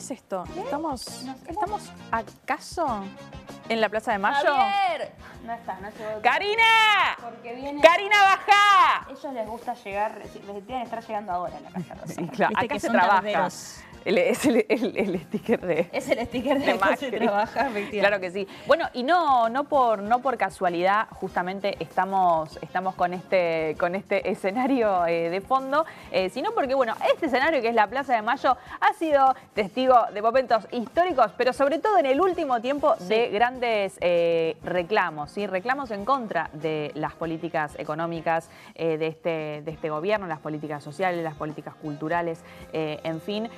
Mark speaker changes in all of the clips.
Speaker 1: es esto? ¿Estamos acaso en la Plaza de Mayo?
Speaker 2: ¡Javier! No está, no llegó.
Speaker 1: ¡Karina!
Speaker 2: Porque viene...
Speaker 1: ¡Karina, bajá!
Speaker 2: A ellos les gusta llegar, les tienen que estar llegando ahora en la Casa Rosada.
Speaker 1: Sí, claro,
Speaker 3: Viste
Speaker 1: acá
Speaker 3: que
Speaker 1: se
Speaker 3: son
Speaker 1: trabaja.
Speaker 3: tarderos.
Speaker 1: Es el sticker de...
Speaker 2: Es el sticker de acá se
Speaker 1: Macri.
Speaker 2: trabaja, efectivamente.
Speaker 1: Claro que sí. Bueno, y no por casualidad, justamente estamos con este escenario de fondo, sino porque, bueno, este escenario que es la Plaza de Mayo ha sido testigo de momentos históricos, pero sobre todo en el último tiempo de grandes reclamos, ¿sí? Reclamos en contra de las políticas económicas de este gobierno, las políticas sociales, las políticas culturales, en fin.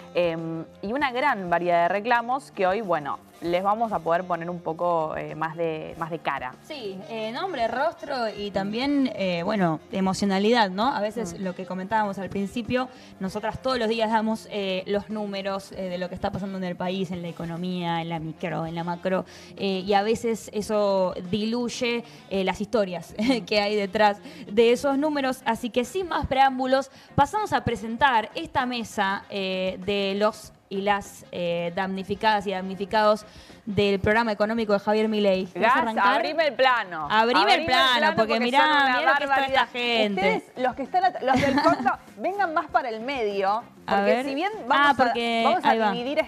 Speaker 1: Y una gran variedad de reclamos que hoy, bueno, les vamos a poder poner un poco más de cara.
Speaker 3: Sí, nombre, rostro y también, bueno, emocionalidad, ¿no? A veces lo que comentábamos al principio, nosotras todos los días damos los números de lo que está pasando en el país, en la economía, en la micro, en la macro, y a veces eso diluye las historias que hay detrás de esos números. Así que sin más preámbulos, pasamos a presentar esta mesa de los y las damnificadas y damnificados del programa económico de Javier Milei. ¿Querés
Speaker 1: Gas,
Speaker 3: arrancar?
Speaker 1: abrime el plano.
Speaker 3: Abrime el plano, porque mirá
Speaker 1: son una
Speaker 3: lo que está esta
Speaker 1: barbaridad.
Speaker 3: gente.
Speaker 1: Ustedes, los del fondo, vengan más para el medio,
Speaker 3: A
Speaker 1: porque
Speaker 3: ver.
Speaker 1: si bien vamos a
Speaker 3: ahí va.
Speaker 1: dividir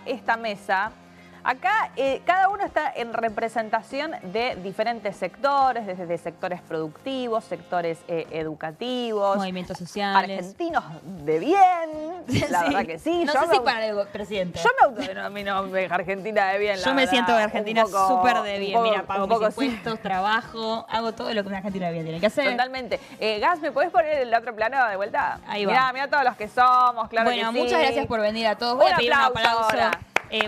Speaker 1: esta mesa, acá cada uno está en representación de diferentes sectores, desde sectores productivos, sectores educativos,
Speaker 3: Movimientos sociales.
Speaker 1: argentinos de bien, la verdad que sí.
Speaker 3: No
Speaker 1: Yo
Speaker 3: sé
Speaker 1: me
Speaker 3: si para el presidente.
Speaker 1: Yo me autodenomino Argentina de bien, la
Speaker 3: Yo me
Speaker 1: verdad.
Speaker 3: siento de Argentina
Speaker 1: Un poco-
Speaker 3: súper de bien.
Speaker 1: un poco-
Speaker 3: Mira, pago
Speaker 1: un poco
Speaker 3: mis impuestos, trabajo, hago todo lo que una Argentina de bien tiene que hacer.
Speaker 1: Totalmente. Gas, ¿me podés poner el otro plano de vuelta?
Speaker 3: Ahí va.
Speaker 1: Mirá todos los que somos, claro que sí.
Speaker 3: Bueno, muchas gracias por venir a todos. Voy
Speaker 1: Un
Speaker 3: a pedir un
Speaker 1: aplauso
Speaker 3: aplauso
Speaker 1: ahora.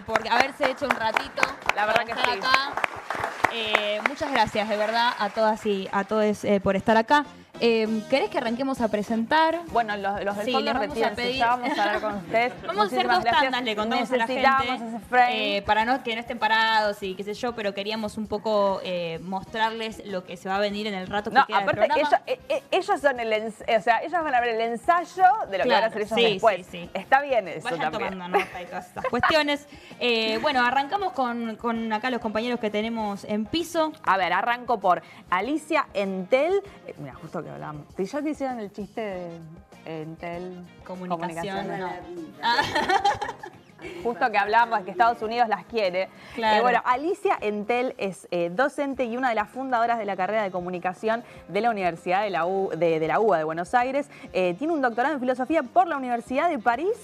Speaker 3: por haberse hecho un ratito.
Speaker 1: La verdad
Speaker 3: por
Speaker 1: que
Speaker 3: estar
Speaker 1: sí.
Speaker 3: acá. Muchas gracias, de verdad, a todas y a todos por estar acá. ¿Querés que arranquemos a presentar?
Speaker 1: Bueno, los del
Speaker 3: Sí,
Speaker 1: fondo
Speaker 3: les vamos a
Speaker 1: retírense,
Speaker 3: pedir-
Speaker 1: ya vamos a hablar con ustedes.
Speaker 3: Vamos a hacer
Speaker 1: Muchísimas
Speaker 3: dos
Speaker 1: gracias.
Speaker 3: tandas, le contamos a la
Speaker 1: Necesitamos
Speaker 3: gente,
Speaker 1: ese frame.
Speaker 3: para que no estén parados y qué sé yo, pero queríamos un poco mostrarles lo que se va a venir en el rato que
Speaker 1: No,
Speaker 3: queda del
Speaker 1: aparte,
Speaker 3: programa.
Speaker 1: ellos son ellos van a ver el ensayo de lo que van a hacer ellos
Speaker 3: sí,
Speaker 1: después.
Speaker 3: sí.
Speaker 1: Está bien eso
Speaker 3: Vayan
Speaker 1: también.
Speaker 3: tomando nota de todas estas cuestiones. Bueno, arrancamos con acá los compañeros que tenemos en piso.
Speaker 1: A ver, arranco por Alicia Entel. Mira, justo que hablamos. Si ya te hicieron el chiste de Entel.
Speaker 3: Comunicación. No.
Speaker 1: Justo que hablamos de que Estados Unidos las quiere.
Speaker 3: Claro.
Speaker 1: Bueno, Alicia Entel es docente y una de las fundadoras de la carrera de comunicación de la Universidad de la UBA de Buenos Aires. Tiene un doctorado en filosofía por la Universidad de París.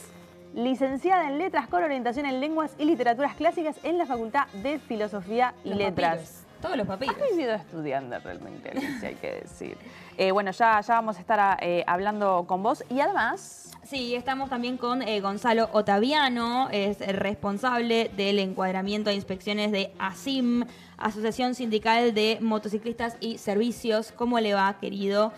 Speaker 1: Licenciada en Letras con orientación en Lenguas y Literaturas Clásicas en la Facultad de Filosofía y
Speaker 3: Los
Speaker 1: Letras.
Speaker 3: papiros. Todos los papiros.
Speaker 1: Has vivido estudiando realmente, Alicia, hay que decir. Bueno, ya vamos a estar hablando con vos y además...
Speaker 3: Sí, estamos también con Gonzalo Ottaviano, es el responsable del encuadramiento e inspecciones de ASIM, Asociación Sindical de Motociclistas y Servicios. ¿Cómo le va, querido?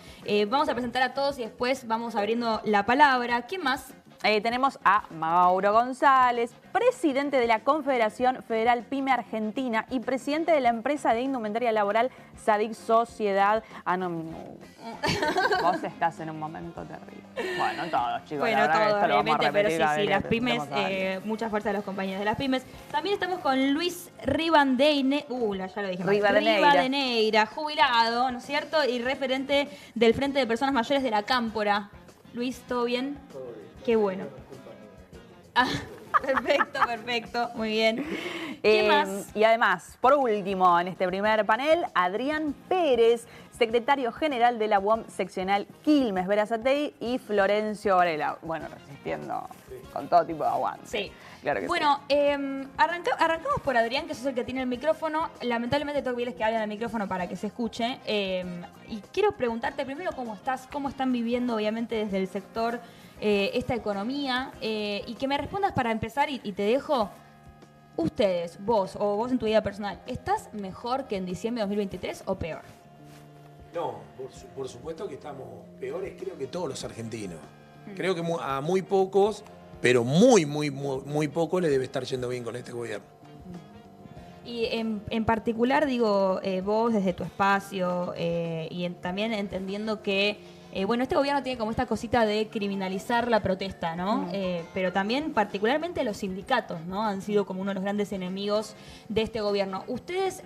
Speaker 3: Vamos a presentar a todos y después vamos abriendo la palabra. ¿Qué más?
Speaker 1: Tenemos a Mauro González, presidente de la Confederación Federal PYME Argentina y presidente de la empresa de indumentaria laboral SADIC Sociedad Anónima. Vos estás en un momento terrible. Bueno, todos, chicos.
Speaker 3: Bueno,
Speaker 1: la verdad que
Speaker 3: todo
Speaker 1: esto lo vamos a
Speaker 3: realmente, pero
Speaker 1: repetir cada
Speaker 3: sí,
Speaker 1: vez que
Speaker 3: las pymes,
Speaker 1: presentemos a alguien.
Speaker 3: mucha fuerza a los compañeros de las pymes. También estamos con Luis Rivadeneira, ya lo dije mal. Rivadeneira, jubilado, ¿no es cierto? Y referente del Frente de Personas Mayores de la Cámpora. Luis, ¿todo bien? Todo bien. Qué bueno. Ah, perfecto, muy bien. ¿Qué más?
Speaker 1: Y además, por último, en este primer panel, Adrián Pérez, secretario general de la UOM seccional Quilmes, Berazategui y Florencio Varela. Bueno, resistiendo con todo tipo de aguante.
Speaker 3: Sí.
Speaker 1: Claro que
Speaker 3: bueno, arrancamos por Adrián, que es el que tiene el micrófono. Lamentablemente tengo que pedirles que hablen al micrófono para que se escuche. Y quiero preguntarte primero cómo estás, cómo están viviendo, obviamente, desde el sector esta economía. Y que me respondas para empezar, y te dejo, ustedes, vos o vos en tu vida personal, ¿estás mejor que en diciembre de 2023 o peor?
Speaker 4: No, por supuesto que estamos peores, creo que todos los argentinos. Creo que a muy pocos, pero muy poco le debe estar yendo bien con este gobierno.
Speaker 3: Y en particular, digo, vos desde tu espacio también entendiendo que Bueno, este gobierno tiene como esta cosita de criminalizar la protesta, ¿no? Pero también particularmente los sindicatos, ¿no? Han sido como uno de los grandes enemigos de este gobierno. ¿Ustedes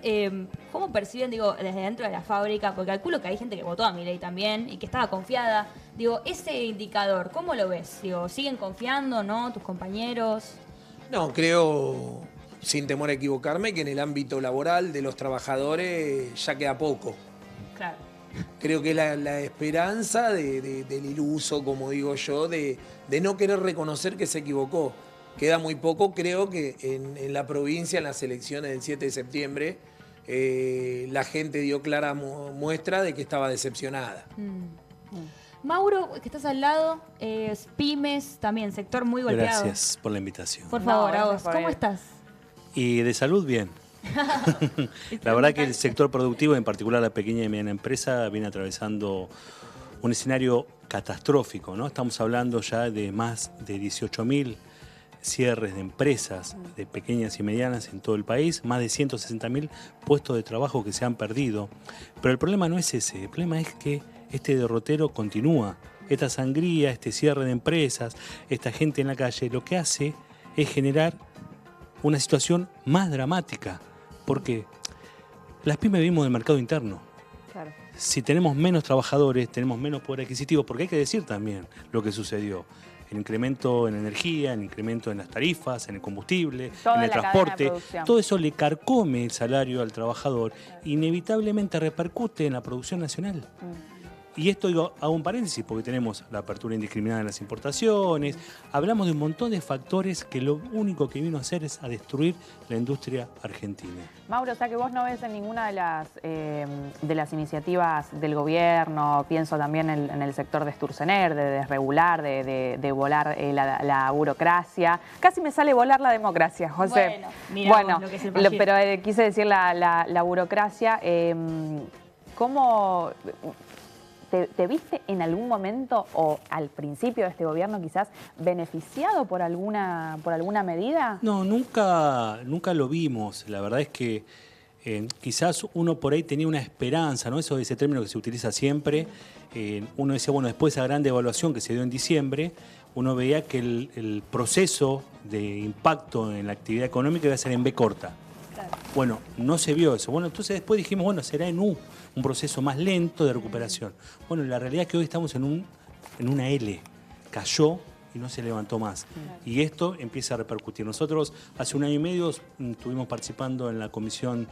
Speaker 3: cómo perciben, digo, desde dentro de la fábrica? Porque calculo que hay gente que votó a Milei también y que estaba confiada. Digo, ese indicador, ¿cómo lo ves? Digo, ¿siguen confiando, no? ¿Tus compañeros?
Speaker 4: No, creo, sin temor a equivocarme, que en el ámbito laboral de los trabajadores ya queda poco.
Speaker 3: Claro.
Speaker 4: Creo que la esperanza del iluso, como digo yo, de no querer reconocer que se equivocó. Queda muy poco, creo que en la provincia, en las elecciones del 7 de septiembre, la gente dio clara muestra de que estaba decepcionada.
Speaker 3: Mauro, que estás al lado, pymes, también, sector muy golpeado.
Speaker 5: Gracias por la invitación.
Speaker 3: Por favor,
Speaker 1: No,
Speaker 3: a vos,
Speaker 1: gracias por
Speaker 3: ¿cómo
Speaker 1: venir.
Speaker 3: estás?
Speaker 5: Y de salud, bien. La verdad que el sector productivo, en particular la pequeña y mediana empresa, viene atravesando un escenario catastrófico, ¿no? Estamos hablando ya de más de 18.000 cierres de empresas, de pequeñas y medianas en todo el país, más de 160.000 puestos de trabajo que se han perdido. Pero el problema no es ese, el problema es que este derrotero continúa. Esta sangría, este cierre de empresas, esta gente en la calle, lo que hace es generar una situación más dramática, porque las pymes vivimos del mercado interno.
Speaker 1: Claro.
Speaker 5: Si tenemos menos trabajadores, tenemos menos poder adquisitivo, porque hay que decir también lo que sucedió. El incremento en energía, el incremento en las tarifas, en el combustible,
Speaker 1: Toda
Speaker 5: en el
Speaker 1: la cadena de
Speaker 5: transporte,
Speaker 1: producción.
Speaker 5: todo eso le carcome el salario al trabajador, inevitablemente repercute en la producción nacional. Y esto, digo, hago un paréntesis porque tenemos la apertura indiscriminada de las importaciones, hablamos de un montón de factores que lo único que vino a hacer es a destruir la industria argentina.
Speaker 1: Mauro, o sea que vos no ves en ninguna de las iniciativas del gobierno, pienso también en el sector de Sturzenegger, de desregular, de volar la burocracia. Casi me sale volar la democracia, José.
Speaker 3: Bueno, mirá vos lo que es el país.
Speaker 1: pero quise decir la burocracia. ¿Cómo te viste en algún momento o al principio de este gobierno quizás beneficiado por alguna medida?
Speaker 5: No, nunca lo vimos. La verdad es que quizás uno por ahí tenía una esperanza, ¿no? Ese término que se utiliza siempre. Uno decía, bueno, después de esa gran devaluación que se dio en diciembre, uno veía que el proceso de impacto en la actividad económica iba a ser en B corta.
Speaker 3: Claro.
Speaker 5: Bueno, no se vio eso. Bueno, entonces después dijimos, bueno, será en U, un proceso más lento de recuperación. Bueno, la realidad es que hoy estamos en una L. Cayó y no se levantó más. Y esto empieza a repercutir. Nosotros hace 1 año y medio estuvimos participando en la comisión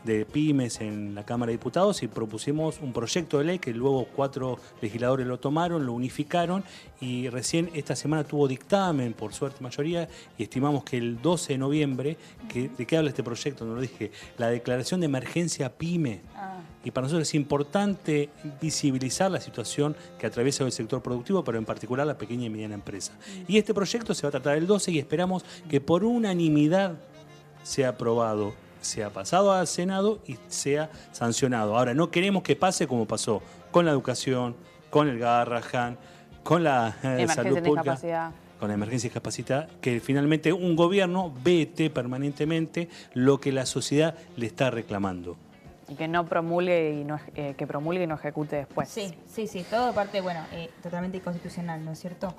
Speaker 5: de pymes en la Cámara de Diputados y propusimos un proyecto de ley que luego 4 legisladores lo tomaron, lo unificaron y recién esta semana tuvo dictamen, por suerte mayoría, y estimamos que el 12 de noviembre, ¿de qué habla este proyecto? No lo dije, la declaración de emergencia pyme. Y para nosotros es importante visibilizar la situación que atraviesa el sector productivo, pero en particular la pequeña y mediana empresa. Y este proyecto se va a tratar el 12 y esperamos que por unanimidad sea aprobado, sea pasado al Senado y sea sancionado. Ahora, no queremos que pase como pasó con la educación, con el Garrahan, con la salud pública, con la emergencia de discapacidad, que finalmente un gobierno vete permanentemente lo que la sociedad le está reclamando.
Speaker 1: Y que no promulgue que promulgue y no ejecute después.
Speaker 3: Sí, todo de parte, bueno, totalmente inconstitucional, ¿no es cierto?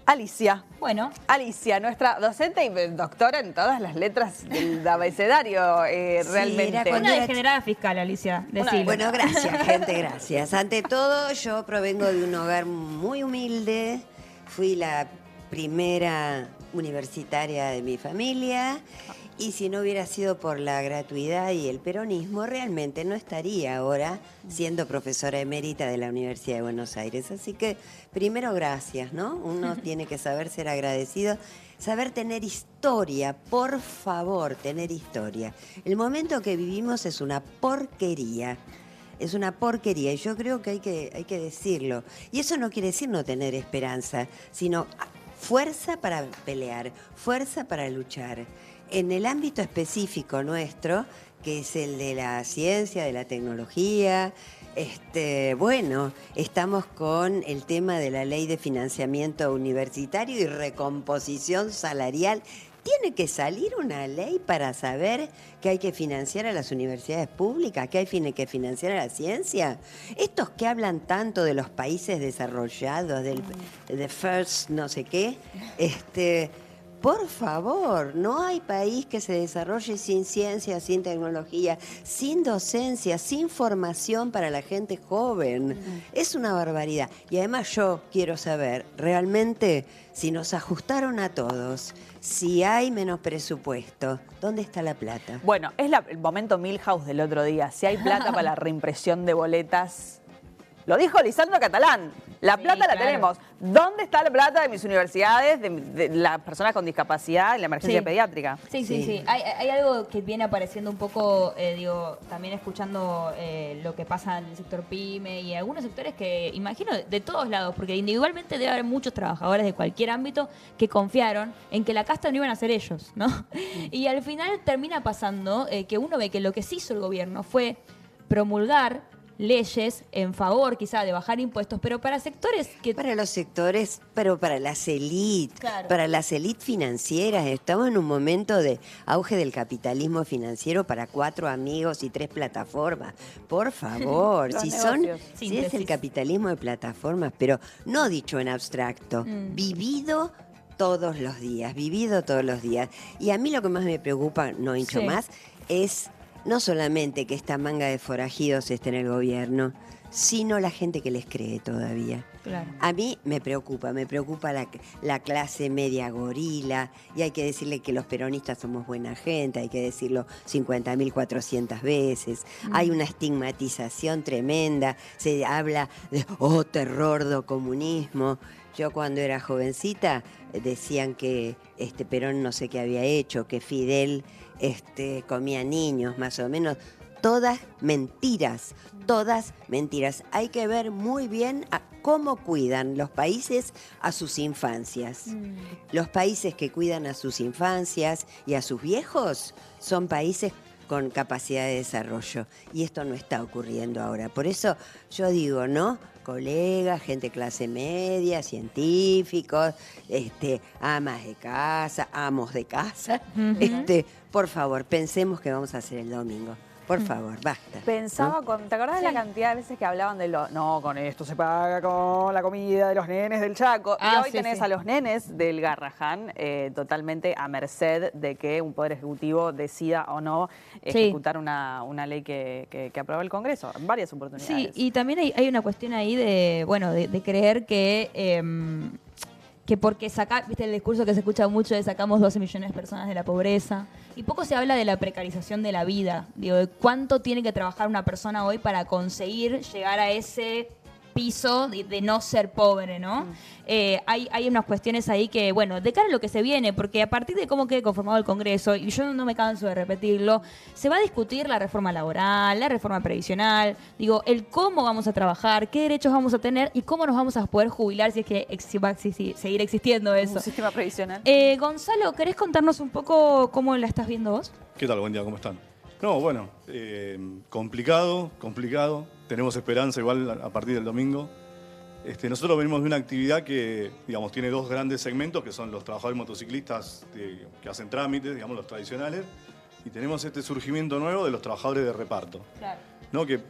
Speaker 2: Alicia.
Speaker 3: Bueno.
Speaker 2: Alicia, nuestra docente y doctora en todas las letras del abecedario, realmente.
Speaker 3: Una degenerada fiscal, Alicia, decilo.
Speaker 6: Bueno, gracias, gente, gracias. Ante todo, yo provengo de un hogar muy humilde. Fui la primera universitaria de mi familia. Y si no hubiera sido por la gratuidad y el peronismo, realmente no estaría ahora siendo profesora emérita de la Universidad de Buenos Aires. Así que, primero, gracias, ¿no? Uno tiene que saber ser agradecido, saber tener historia, por favor, tener historia. El momento que vivimos es una porquería. Es una porquería y yo creo que hay que decirlo. Y eso no quiere decir no tener esperanza, sino fuerza para pelear, fuerza para luchar. En el ámbito específico nuestro, que es el de la ciencia, de la tecnología, bueno, estamos con el tema de la ley de financiamiento universitario y recomposición salarial Tiene que salir una ley para saber que hay que financiar a las universidades públicas, que hay que financiar a la ciencia. Estos que hablan tanto de los países desarrollados, de first no sé qué, por favor, no hay país que se desarrolle sin ciencia, sin tecnología, sin docencia, sin formación para la gente joven. Es una barbaridad. Y además yo quiero saber, realmente, si nos ajustaron a todos, si hay menos presupuesto, ¿dónde está la plata?
Speaker 1: Bueno, es el momento Milhouse del otro día. Si hay plata para la reimpresión de boletas... Lo dijo Lisandro Catalán. La plata la tenemos. ¿Dónde está la plata de mis universidades, de las personas con discapacidad en la emergencia pediátrica?
Speaker 3: Sí. Hay algo que viene apareciendo un poco, también escuchando lo que pasa en el sector PYME y algunos sectores que imagino de todos lados, porque individualmente debe haber muchos trabajadores de cualquier ámbito que confiaron en que la casta no iban a ser ellos, ¿no? Y al final termina pasando que uno ve que lo que sí hizo el gobierno fue promulgar leyes en favor quizá de bajar impuestos, pero para sectores que...
Speaker 6: Para los sectores, pero para las élites,
Speaker 3: Claro.
Speaker 6: para las élites financieras. Estamos en un momento de auge del capitalismo financiero para 4 amigos y 3 plataformas. Por favor,
Speaker 1: Los
Speaker 6: si
Speaker 1: negocios.
Speaker 6: es el
Speaker 3: Síntesis.
Speaker 6: capitalismo de plataformas, pero no dicho en abstracto, vivido todos los días, vivido todos los días. Y a mí lo que más me preocupa, no hincho
Speaker 3: Sí.
Speaker 6: más, es no solamente que esta manga de forajidos esté en el gobierno, sino la gente que les cree todavía.
Speaker 3: Claro.
Speaker 6: A mí me preocupa la clase media gorila, y hay que decirle que los peronistas somos buena gente, hay que decirlo 50.400 veces. Hay una estigmatización tremenda, se habla de, terror do comunismo. Yo cuando era jovencita decían que Perón no sé qué había hecho, que Fidel comía niños, más o menos. Todas mentiras, todas mentiras. Hay que ver muy bien cómo cuidan los países a sus infancias. Los países que cuidan a sus infancias y a sus viejos son países con capacidad de desarrollo. Y esto no está ocurriendo ahora. Por eso yo digo, ¿no? Colegas, gente de clase media, científicos, amas de casa, amos de casa. Por favor, pensemos qué vamos a hacer el domingo. Por favor, basta.
Speaker 1: Pensaba, ¿te acordás de la cantidad de veces que hablaban de no, con esto se paga con la comida de los nenes del Chaco? Y hoy tenés a los nenes del Garrahan totalmente a merced de que un Poder Ejecutivo decida o no ejecutar una ley que aprueba el Congreso en varias oportunidades.
Speaker 3: Sí, y también hay una cuestión ahí de creer que porque viste el discurso que se escucha mucho de sacamos 12 millones de personas de la pobreza, y poco se habla de la precarización de la vida, de cuánto tiene que trabajar una persona hoy para conseguir llegar a ese piso de no ser pobre, ¿no? Hay unas cuestiones ahí que, bueno, de cara a lo que se viene, porque a partir de cómo quede conformado el Congreso, y yo no me canso de repetirlo, se va a discutir la reforma laboral, la reforma previsional, el cómo vamos a trabajar, qué derechos vamos a tener y cómo nos vamos a poder jubilar si es que va a seguir existiendo eso.
Speaker 1: Un sistema previsional.
Speaker 3: Gonzalo, ¿querés contarnos un poco cómo la estás viendo vos?
Speaker 7: ¿Qué tal? Buen día, ¿cómo están? No, bueno, complicado. Tenemos esperanza igual a partir del domingo. Nosotros venimos de una actividad que, digamos, tiene 2 grandes segmentos, que son los trabajadores motociclistas que hacen trámites, digamos, los tradicionales, y tenemos este surgimiento nuevo de los trabajadores de reparto.
Speaker 3: Claro.
Speaker 7: ¿No? Que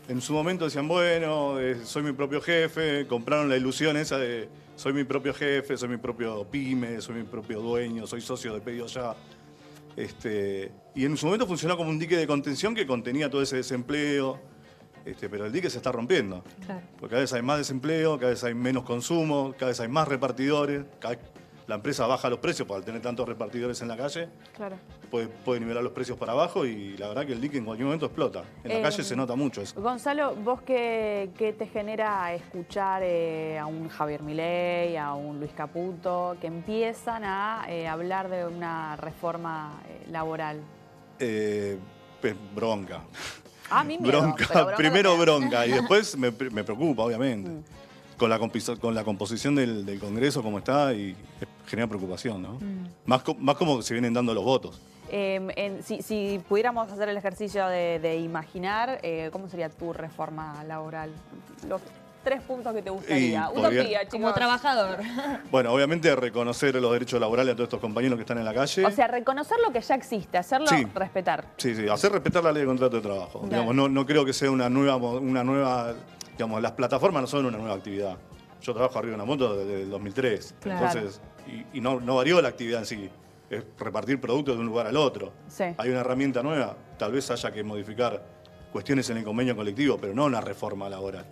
Speaker 7: en su momento decían, bueno, soy mi propio jefe, compraron la ilusión esa de soy mi propio jefe, soy mi propio pyme, soy mi propio dueño, soy socio de Pedido Ya. Y en su momento funcionó como un dique de contención que contenía todo ese desempleo, pero el dique se está rompiendo.
Speaker 3: Claro.
Speaker 7: Porque cada vez hay más desempleo, cada vez hay menos consumo, cada vez hay más repartidores, cada vez la empresa baja los precios, porque al tener tantos repartidores en la calle,
Speaker 1: Claro.
Speaker 7: puede nivelar los precios para abajo, y la verdad que el dique en cualquier momento explota. En la calle se nota mucho eso.
Speaker 1: Gonzalo, ¿vos qué te genera escuchar a un Javier Milei, a un Luis Caputo, que empiezan a hablar de una reforma laboral?
Speaker 7: Bronca.
Speaker 1: A mí miedo,
Speaker 7: Bronca.
Speaker 1: pero bronca
Speaker 7: Primero
Speaker 1: también.
Speaker 7: bronca, y después me preocupa, obviamente. Con la composición del Congreso como está, y genera preocupación, ¿no? Más como se vienen dando los votos.
Speaker 1: Si pudiéramos hacer el ejercicio de imaginar, ¿cómo sería tu reforma laboral? 3 puntos que te gustaría.
Speaker 7: Y podría-
Speaker 1: Utopía, chicos.
Speaker 3: Como trabajador.
Speaker 7: Bueno, obviamente reconocer los derechos laborales a todos estos compañeros que están en la calle.
Speaker 1: O sea, reconocer lo que ya existe, hacerlo
Speaker 7: Sí.
Speaker 1: respetar.
Speaker 7: Sí, sí, hacer respetar la ley de contrato de trabajo. Digamos, no creo que sea una nueva, digamos, las plataformas no son una nueva actividad. Yo trabajo arriba de una moto desde el 2003.
Speaker 3: Claro.
Speaker 7: Entonces, y no varió la actividad en sí. Es repartir productos de un lugar al otro.
Speaker 1: Sí.
Speaker 7: Hay una herramienta nueva, tal vez haya que modificar cuestiones en el convenio colectivo, pero no una reforma laboral.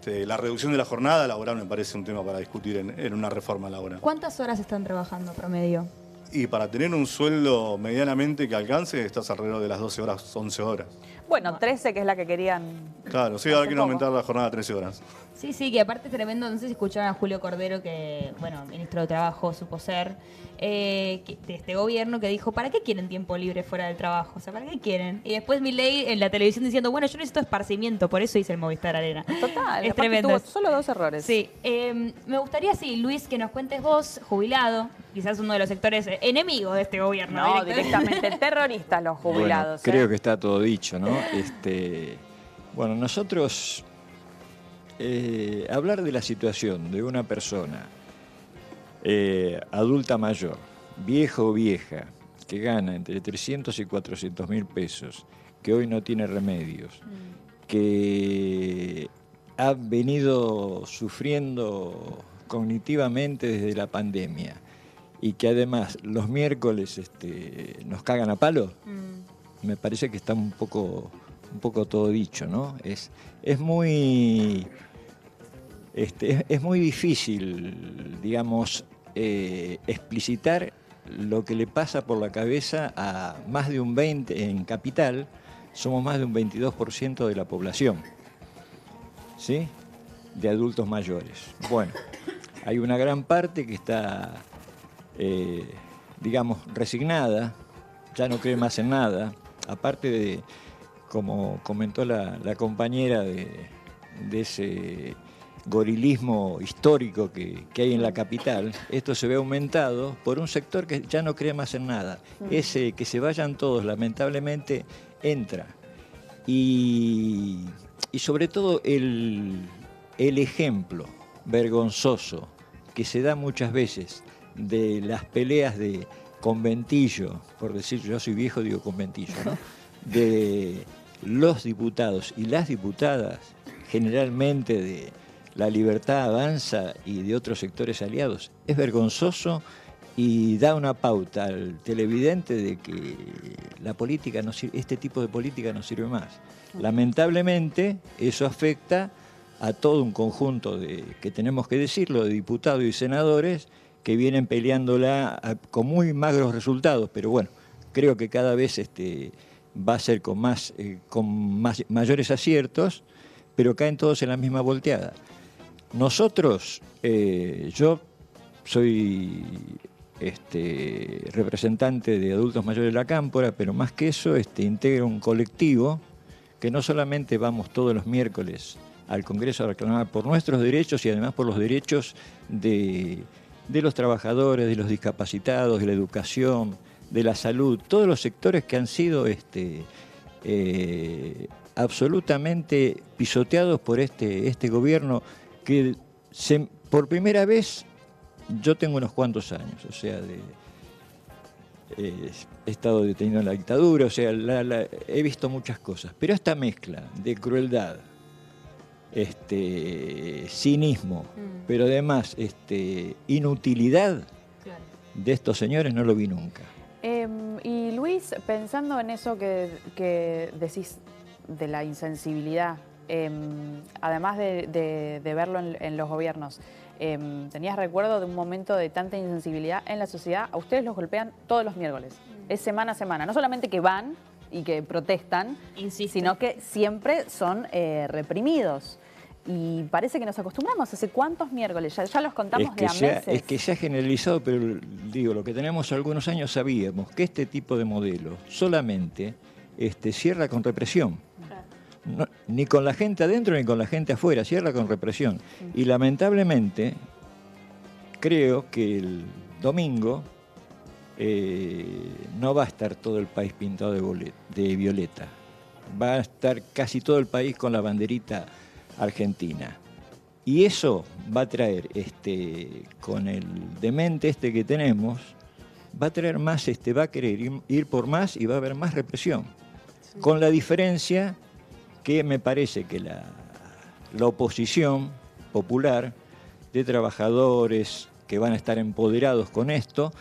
Speaker 7: La reducción de la jornada laboral me parece un tema para discutir en una reforma laboral.
Speaker 3: ¿Cuántas horas están trabajando promedio?
Speaker 7: Y para tener un sueldo medianamente que alcance, estás alrededor de las 12 horas, 11 horas.
Speaker 1: Bueno, 13, que es la que querían.
Speaker 7: Claro, sí, ahora
Speaker 1: Hace
Speaker 7: quieren
Speaker 1: poco.
Speaker 7: aumentar la jornada a 13 horas.
Speaker 3: Sí, sí, que aparte es tremendo, no sé si escucharon a Julio Cordero, que, bueno, ministro de Trabajo supo ser, de este gobierno, que dijo, ¿para qué quieren tiempo libre fuera del trabajo? O sea, ¿para qué quieren? Y después Milei en la televisión diciendo, bueno, yo necesito esparcimiento, por eso hice el Movistar Arena.
Speaker 1: Total,
Speaker 3: Es
Speaker 1: aparte
Speaker 3: tremendo.
Speaker 1: tuvo solo 2 errores.
Speaker 3: Sí, me gustaría, sí, Luis, que nos cuentes vos, jubilado, quizás uno de los sectores enemigos de este gobierno.
Speaker 1: No, directamente terroristas los jubilados.
Speaker 8: Bueno, creo que está todo dicho, ¿no? Bueno, nosotros hablar de la situación de una persona adulta mayor, viejo o vieja, que gana entre 300 y 400 mil pesos, que hoy no tiene remedios, que ha venido sufriendo cognitivamente desde la pandemia y que además los miércoles nos cagan a palo, me parece que está un poco todo dicho, ¿no? Es muy difícil, digamos, explicitar lo que le pasa por la cabeza a más de un 20%, en Capital somos más de un 22% de la población, ¿sí? De adultos mayores. Bueno, hay una gran parte que está, digamos, resignada, ya no cree más en nada, aparte de, como comentó la compañera, de ese gorilismo histórico que hay en la capital. Esto se ve aumentado por un sector que ya no cree más en nada. Ese que se vayan todos, lamentablemente, entra. Y sobre todo el ejemplo vergonzoso que se da muchas veces de las peleas de conventillo, por decir, yo soy viejo, digo conventillo, ¿no? De los diputados y las diputadas, generalmente de La Libertad Avanza y de otros sectores aliados, es vergonzoso y da una pauta al televidente de que la política no sirve, este tipo de política no sirve más. Lamentablemente, eso afecta a todo un conjunto que tenemos que decirlo, de diputados y senadores que vienen peleándola con muy magros resultados, pero bueno, creo que cada vez va a ser con mayores aciertos, pero caen todos en la misma volteada. Nosotros, yo soy representante de adultos mayores de la Cámpora, pero más que eso, integro un colectivo que no solamente vamos todos los miércoles al Congreso a reclamar por nuestros derechos y además por los derechos de los trabajadores, de los discapacitados, de la educación, de la salud, todos los sectores que han sido absolutamente pisoteados por este gobierno que por primera vez, yo tengo unos cuantos años, o sea, he estado detenido en la dictadura, o sea, he visto muchas cosas, pero esta mezcla de crueldad, cinismo, pero además inutilidad de estos señores no lo vi nunca.
Speaker 1: Y Luis, pensando en eso que decís de la insensibilidad, además de verlo en los gobiernos, ¿tenías recuerdo de un momento de tanta insensibilidad en la sociedad? A ustedes los golpean todos los miércoles, es semana a semana, no solamente que van y que protestan, sino que siempre son reprimidos. Y parece que nos acostumbramos. ¿Hace cuántos miércoles? Ya los contamos de a meses.
Speaker 8: Es que se ha generalizado, pero digo, lo que tenemos algunos años sabíamos que este tipo de modelo solamente cierra con represión. No, ni con la gente adentro ni con la gente afuera, cierra con represión. Y lamentablemente, creo que el domingo no va a estar todo el país pintado de violeta. Va a estar casi todo el país con la banderita argentina. Y eso va a traer, con el demente que tenemos, va a traer más, va a querer ir por más y va a haber más represión. Con la diferencia que me parece que la oposición popular de trabajadores que van a estar empoderados con esto,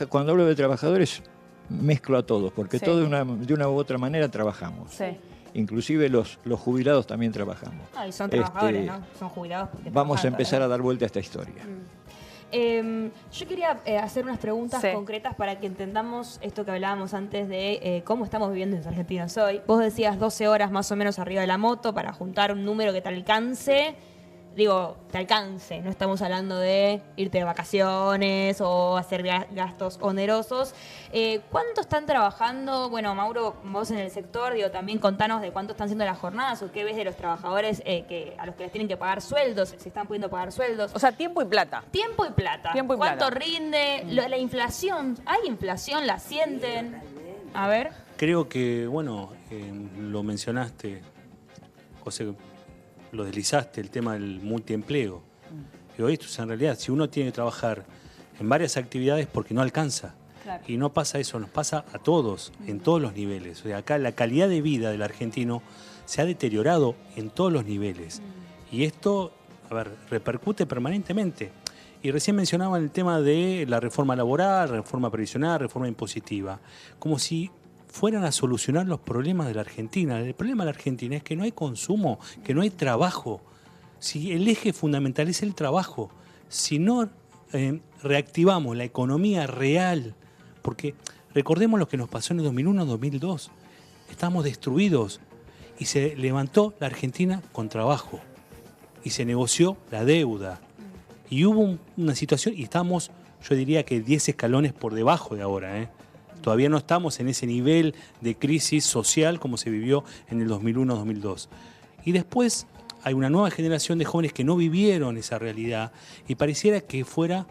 Speaker 8: cuando hablo de trabajadores mezclo a todos, porque
Speaker 1: Sí.
Speaker 8: todos de una u otra manera trabajamos.
Speaker 1: Sí.
Speaker 8: Inclusive los jubilados también trabajamos.
Speaker 3: Ah, y son trabajadores, ¿no? Son jubilados. porque
Speaker 8: Vamos a
Speaker 3: trabajan
Speaker 8: empezar a
Speaker 3: todavía.
Speaker 8: dar vuelta a esta historia.
Speaker 3: Yo quería hacer unas preguntas
Speaker 1: Sí.
Speaker 3: concretas para que entendamos esto que hablábamos antes de cómo estamos viviendo en Argentina hoy. Vos decías 12 horas más o menos arriba de la moto para juntar un número que te alcance. Digo, te alcance, no estamos hablando de irte de vacaciones o hacer gastos onerosos. ¿Cuánto están trabajando? Bueno, Mauro, vos en el sector, digo, también contanos de cuánto están siendo las jornadas o qué ves de los trabajadores a los que les tienen que pagar sueldos, si están pudiendo pagar sueldos.
Speaker 2: O sea, tiempo y plata.
Speaker 3: Tiempo y plata.
Speaker 1: Tiempo y
Speaker 3: ¿Cuánto
Speaker 1: plata.
Speaker 3: rinde? La inflación, ¿hay inflación? ¿La sienten? A ver.
Speaker 5: Creo que, bueno, lo mencionaste, José, lo deslizaste, el tema del multiempleo. Pero esto es en realidad, si uno tiene que trabajar en varias actividades porque no alcanza.
Speaker 3: Claro.
Speaker 5: Y no pasa eso, nos pasa a todos, en todos los niveles. O sea, acá la calidad de vida del argentino se ha deteriorado en todos los niveles. Y esto, a ver, repercute permanentemente. Y recién mencionaban el tema de la reforma laboral, reforma previsional, reforma impositiva. Como si fueran a solucionar los problemas de la Argentina. El problema de la Argentina es que no hay consumo, que no hay trabajo. Si el eje fundamental es el trabajo, si no reactivamos la economía real, porque recordemos lo que nos pasó en el 2001-2002, estábamos destruidos y se levantó la Argentina con trabajo y se negoció la deuda y hubo una situación y estamos, yo diría que 10 escalones por debajo de ahora, ¿eh? Todavía no estamos en ese nivel de crisis social como se vivió en el 2001-2002. Y después hay una nueva generación de jóvenes que no vivieron esa realidad y pareciera que fuera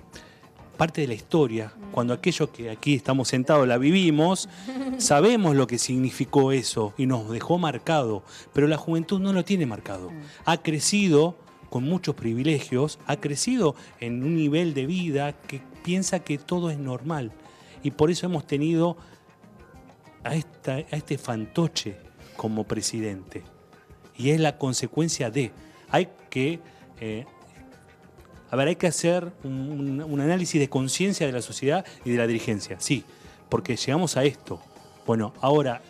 Speaker 5: parte de la historia. Cuando aquellos que aquí estamos sentados la vivimos, sabemos lo que significó eso y nos dejó marcado, pero la juventud no lo tiene marcado. Ha crecido con muchos privilegios, ha crecido en un nivel de vida que piensa que todo es normal. Y por eso hemos tenido a este fantoche como presidente. Y es la consecuencia de... Hay que hacer un análisis de conciencia de la sociedad y de la dirigencia. Sí, porque llegamos a esto. Bueno, ahora,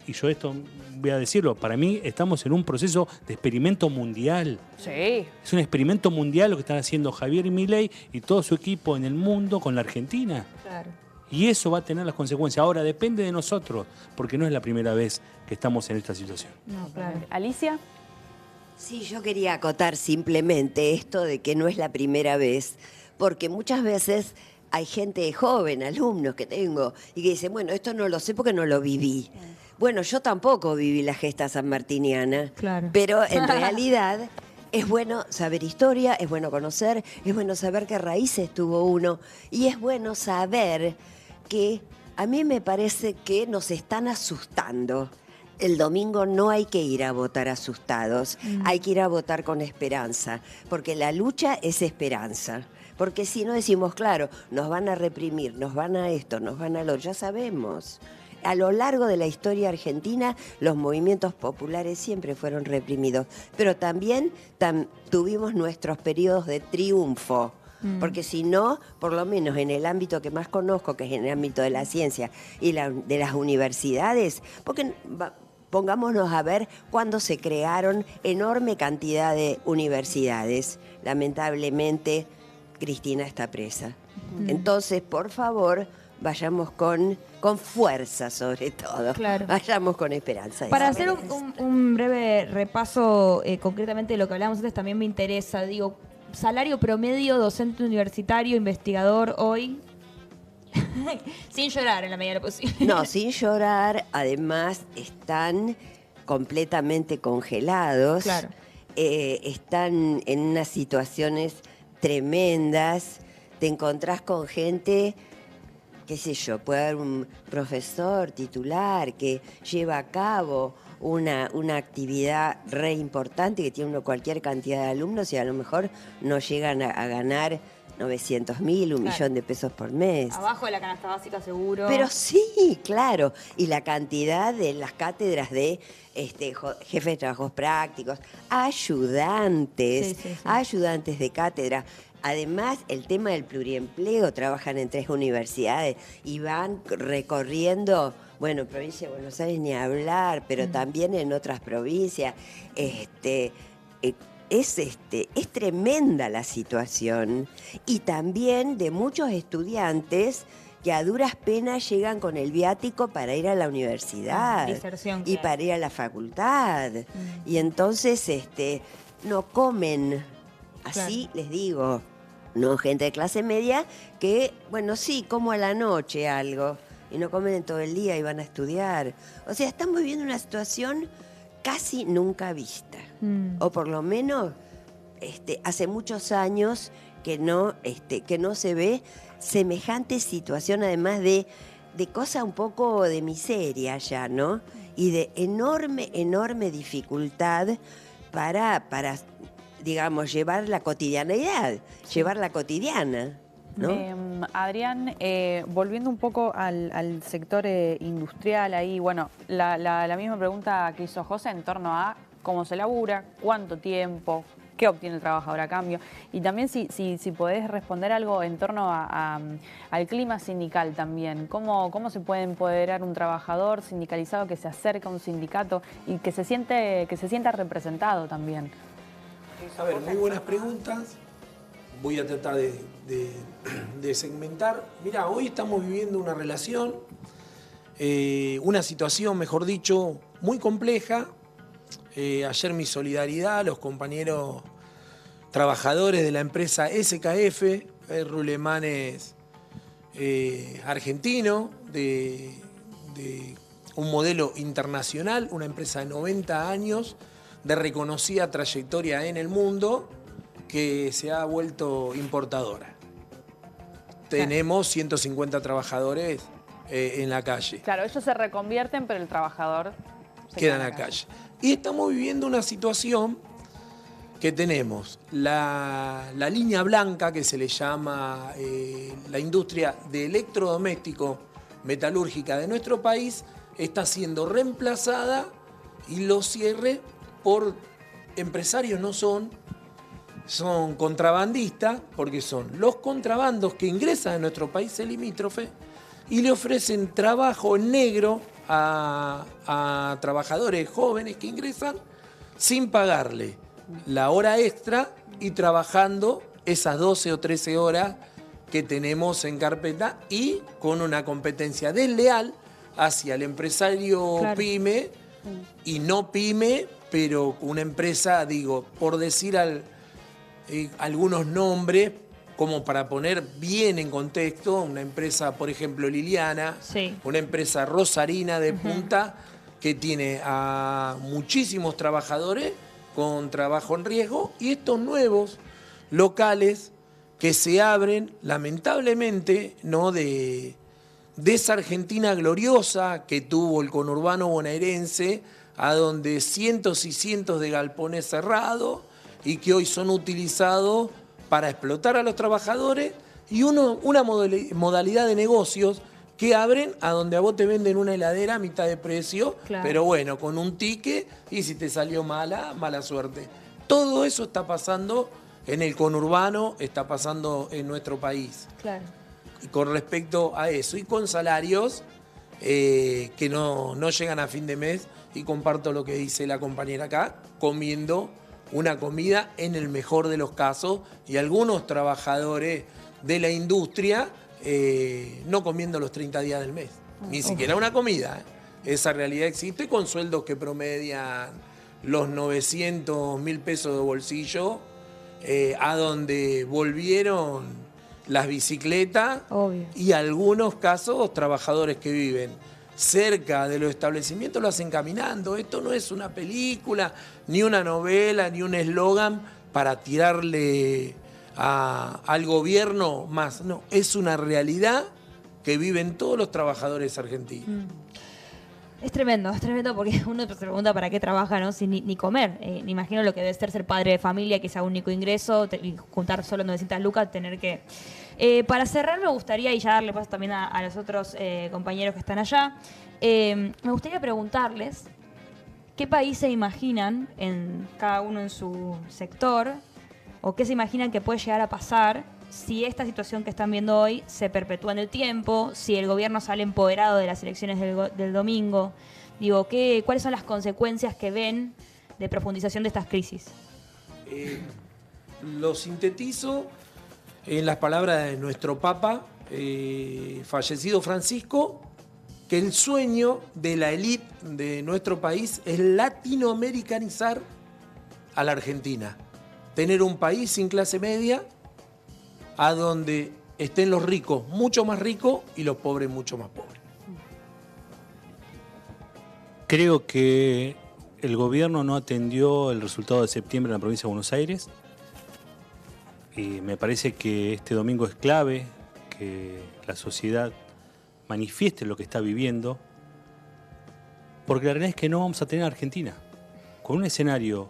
Speaker 5: y yo esto voy a decirlo, para mí estamos en un proceso de experimento mundial.
Speaker 2: Sí.
Speaker 5: Es un experimento mundial lo que están haciendo Javier Milei y todo su equipo en el mundo con la Argentina.
Speaker 3: Claro.
Speaker 5: Y eso va a tener las consecuencias. Ahora depende de nosotros, porque no es la primera vez que estamos en esta situación.
Speaker 3: No, claro.
Speaker 1: Alicia.
Speaker 6: Sí, yo quería acotar simplemente esto de que no es la primera vez, porque muchas veces hay gente joven, alumnos que tengo, y que dicen, bueno, esto no lo sé porque no lo viví. Bueno, yo tampoco viví la gesta sanmartiniana,
Speaker 3: Claro.
Speaker 6: pero en realidad es bueno saber historia, es bueno conocer, es bueno saber qué raíces tuvo uno, y es bueno saber que a mí me parece que nos están asustando. El domingo no hay que ir a votar asustados, hay que ir a votar con esperanza, porque la lucha es esperanza. Porque si no decimos, claro, nos van a reprimir, nos van a esto, nos van a lo, ya sabemos. A lo largo de la historia argentina, los movimientos populares siempre fueron reprimidos, pero también tuvimos nuestros periodos de triunfo. Porque si no, por lo menos en el ámbito que más conozco, que es en el ámbito de la ciencia y de las universidades, porque pongámonos a ver cuándo se crearon enorme cantidad de universidades. Lamentablemente, Cristina está presa. Entonces, por favor, vayamos con fuerza sobre todo.
Speaker 3: Claro.
Speaker 6: Vayamos con esperanza.
Speaker 3: Para hacer un breve repaso concretamente de lo que hablábamos antes, también me interesa, digo, salario promedio, docente universitario, investigador hoy, sin llorar en la medida de lo posible.
Speaker 6: No, sin llorar, además están completamente congelados,
Speaker 3: Claro.
Speaker 6: Están en unas situaciones tremendas, te encontrás con gente, qué sé yo, puede haber un profesor titular que lleva a cabo una actividad re importante que tiene cualquier cantidad de alumnos y a lo mejor no llegan a ganar 900.000, un millón de pesos por mes.
Speaker 3: Abajo de la canasta básica seguro.
Speaker 6: Pero sí, claro. Y la cantidad de las cátedras de jefes de trabajos prácticos, ayudantes, ayudantes de cátedra. Además, el tema del pluriempleo, trabajan en 3 universidades y van recorriendo, bueno, provincia de Buenos Aires ni hablar, pero también en otras provincias. Es tremenda la situación y también de muchos estudiantes que a duras penas llegan con el viático para ir a la universidad
Speaker 3: Diserción,
Speaker 6: y
Speaker 3: claro.
Speaker 6: para ir a la facultad. Y entonces no comen, así les digo, no gente de clase media que, bueno, sí, como a la noche algo y no comen en todo el día y van a estudiar. O sea, estamos viviendo una situación casi nunca vista. O por lo menos hace muchos años que no se ve semejante situación, además de cosa un poco de miseria ya, ¿no? Y de enorme dificultad para digamos, llevar la cotidianeidad, llevar la cotidiana, ¿no?
Speaker 1: Adrián, volviendo un poco al sector industrial, ahí, bueno, la misma pregunta que hizo José en torno a cómo se labura, cuánto tiempo, qué obtiene el trabajador a cambio. Y también si podés responder algo en torno al clima sindical también. ¿Cómo se puede empoderar un trabajador sindicalizado que se acerca a un sindicato y que se sienta representado también?
Speaker 4: A ver, muy buenas preguntas. Voy a tratar de segmentar. Mirá, hoy estamos viviendo una relación, una situación, mejor dicho, muy compleja. Ayer mi solidaridad a los compañeros trabajadores de la empresa SKF, Ruleman es argentino, de un modelo internacional, una empresa de 90 años, de reconocida trayectoria en el mundo, que se ha vuelto importadora. Tenemos 150 trabajadores en la calle.
Speaker 1: Claro, ellos se reconvierten, pero el trabajador
Speaker 4: queda en la calle. Y estamos viviendo una situación que tenemos la línea blanca, que se le llama la industria de electrodoméstico metalúrgica de nuestro país, está siendo reemplazada y los cierres por empresarios son contrabandistas, porque son los contrabandos que ingresan a nuestro país limítrofe y le ofrecen trabajo en negro a trabajadores jóvenes que ingresan sin pagarle la hora extra y trabajando esas 12 o 13 horas que tenemos en carpeta y con una competencia desleal hacia el empresario pyme y no pyme, pero una empresa, digo, por decir algunos nombres, como para poner bien en contexto, una empresa, por ejemplo, Liliana, una empresa rosarina de Punta, que tiene a muchísimos trabajadores con trabajo en riesgo, y estos nuevos locales que se abren, lamentablemente, ¿no?, de esa Argentina gloriosa que tuvo el conurbano bonaerense, a donde cientos y cientos de galpones cerrados y que hoy son utilizados para explotar a los trabajadores, y una modalidad de negocios que abren a donde a vos te venden una heladera a mitad de precio, pero bueno, con un ticket, y si te salió mala suerte. Todo eso está pasando en el conurbano, está pasando en nuestro país.
Speaker 3: Claro.
Speaker 4: Y con respecto a eso, y con salarios que no llegan a fin de mes, y comparto lo que dice la compañera acá, comiendo una comida en el mejor de los casos, y algunos trabajadores de la industria no comiendo los 30 días del mes, ni siquiera una comida. Esa realidad existe, con sueldos que promedian los 900.000 pesos de bolsillo, a donde volvieron las bicicletas.
Speaker 3: Obvio.
Speaker 4: Y algunos casos trabajadores que viven cerca de los establecimientos lo hacen caminando. Esto no es una película, ni una novela, ni un eslogan para tirarle al gobierno más. No, es una realidad que viven todos los trabajadores argentinos.
Speaker 3: Es tremendo porque uno se pregunta para qué trabaja, ¿no? Sin ni comer. Me imagino lo que debe ser padre de familia, que sea único ingreso, y juntar solo 900 lucas, tener que... para cerrar me gustaría, y ya darle paso también a los otros compañeros que están allá, me gustaría preguntarles qué país se imaginan, en cada uno en su sector, o qué se imaginan que puede llegar a pasar si esta situación que están viendo hoy se perpetúa en el tiempo, si el gobierno sale empoderado de las elecciones del domingo. Digo, ¿cuáles son las consecuencias que ven de profundización de estas crisis?
Speaker 4: Lo sintetizo en las palabras de nuestro Papa, fallecido Francisco, que el sueño de la élite de nuestro país es latinoamericanizar a la Argentina. Tener un país sin clase media, a donde estén los ricos mucho más ricos y los pobres mucho más pobres.
Speaker 5: Creo que el gobierno no atendió el resultado de septiembre en la provincia de Buenos Aires. Y me parece que este domingo es clave que la sociedad manifieste lo que está viviendo, porque la realidad es que no vamos a tener Argentina. Con un escenario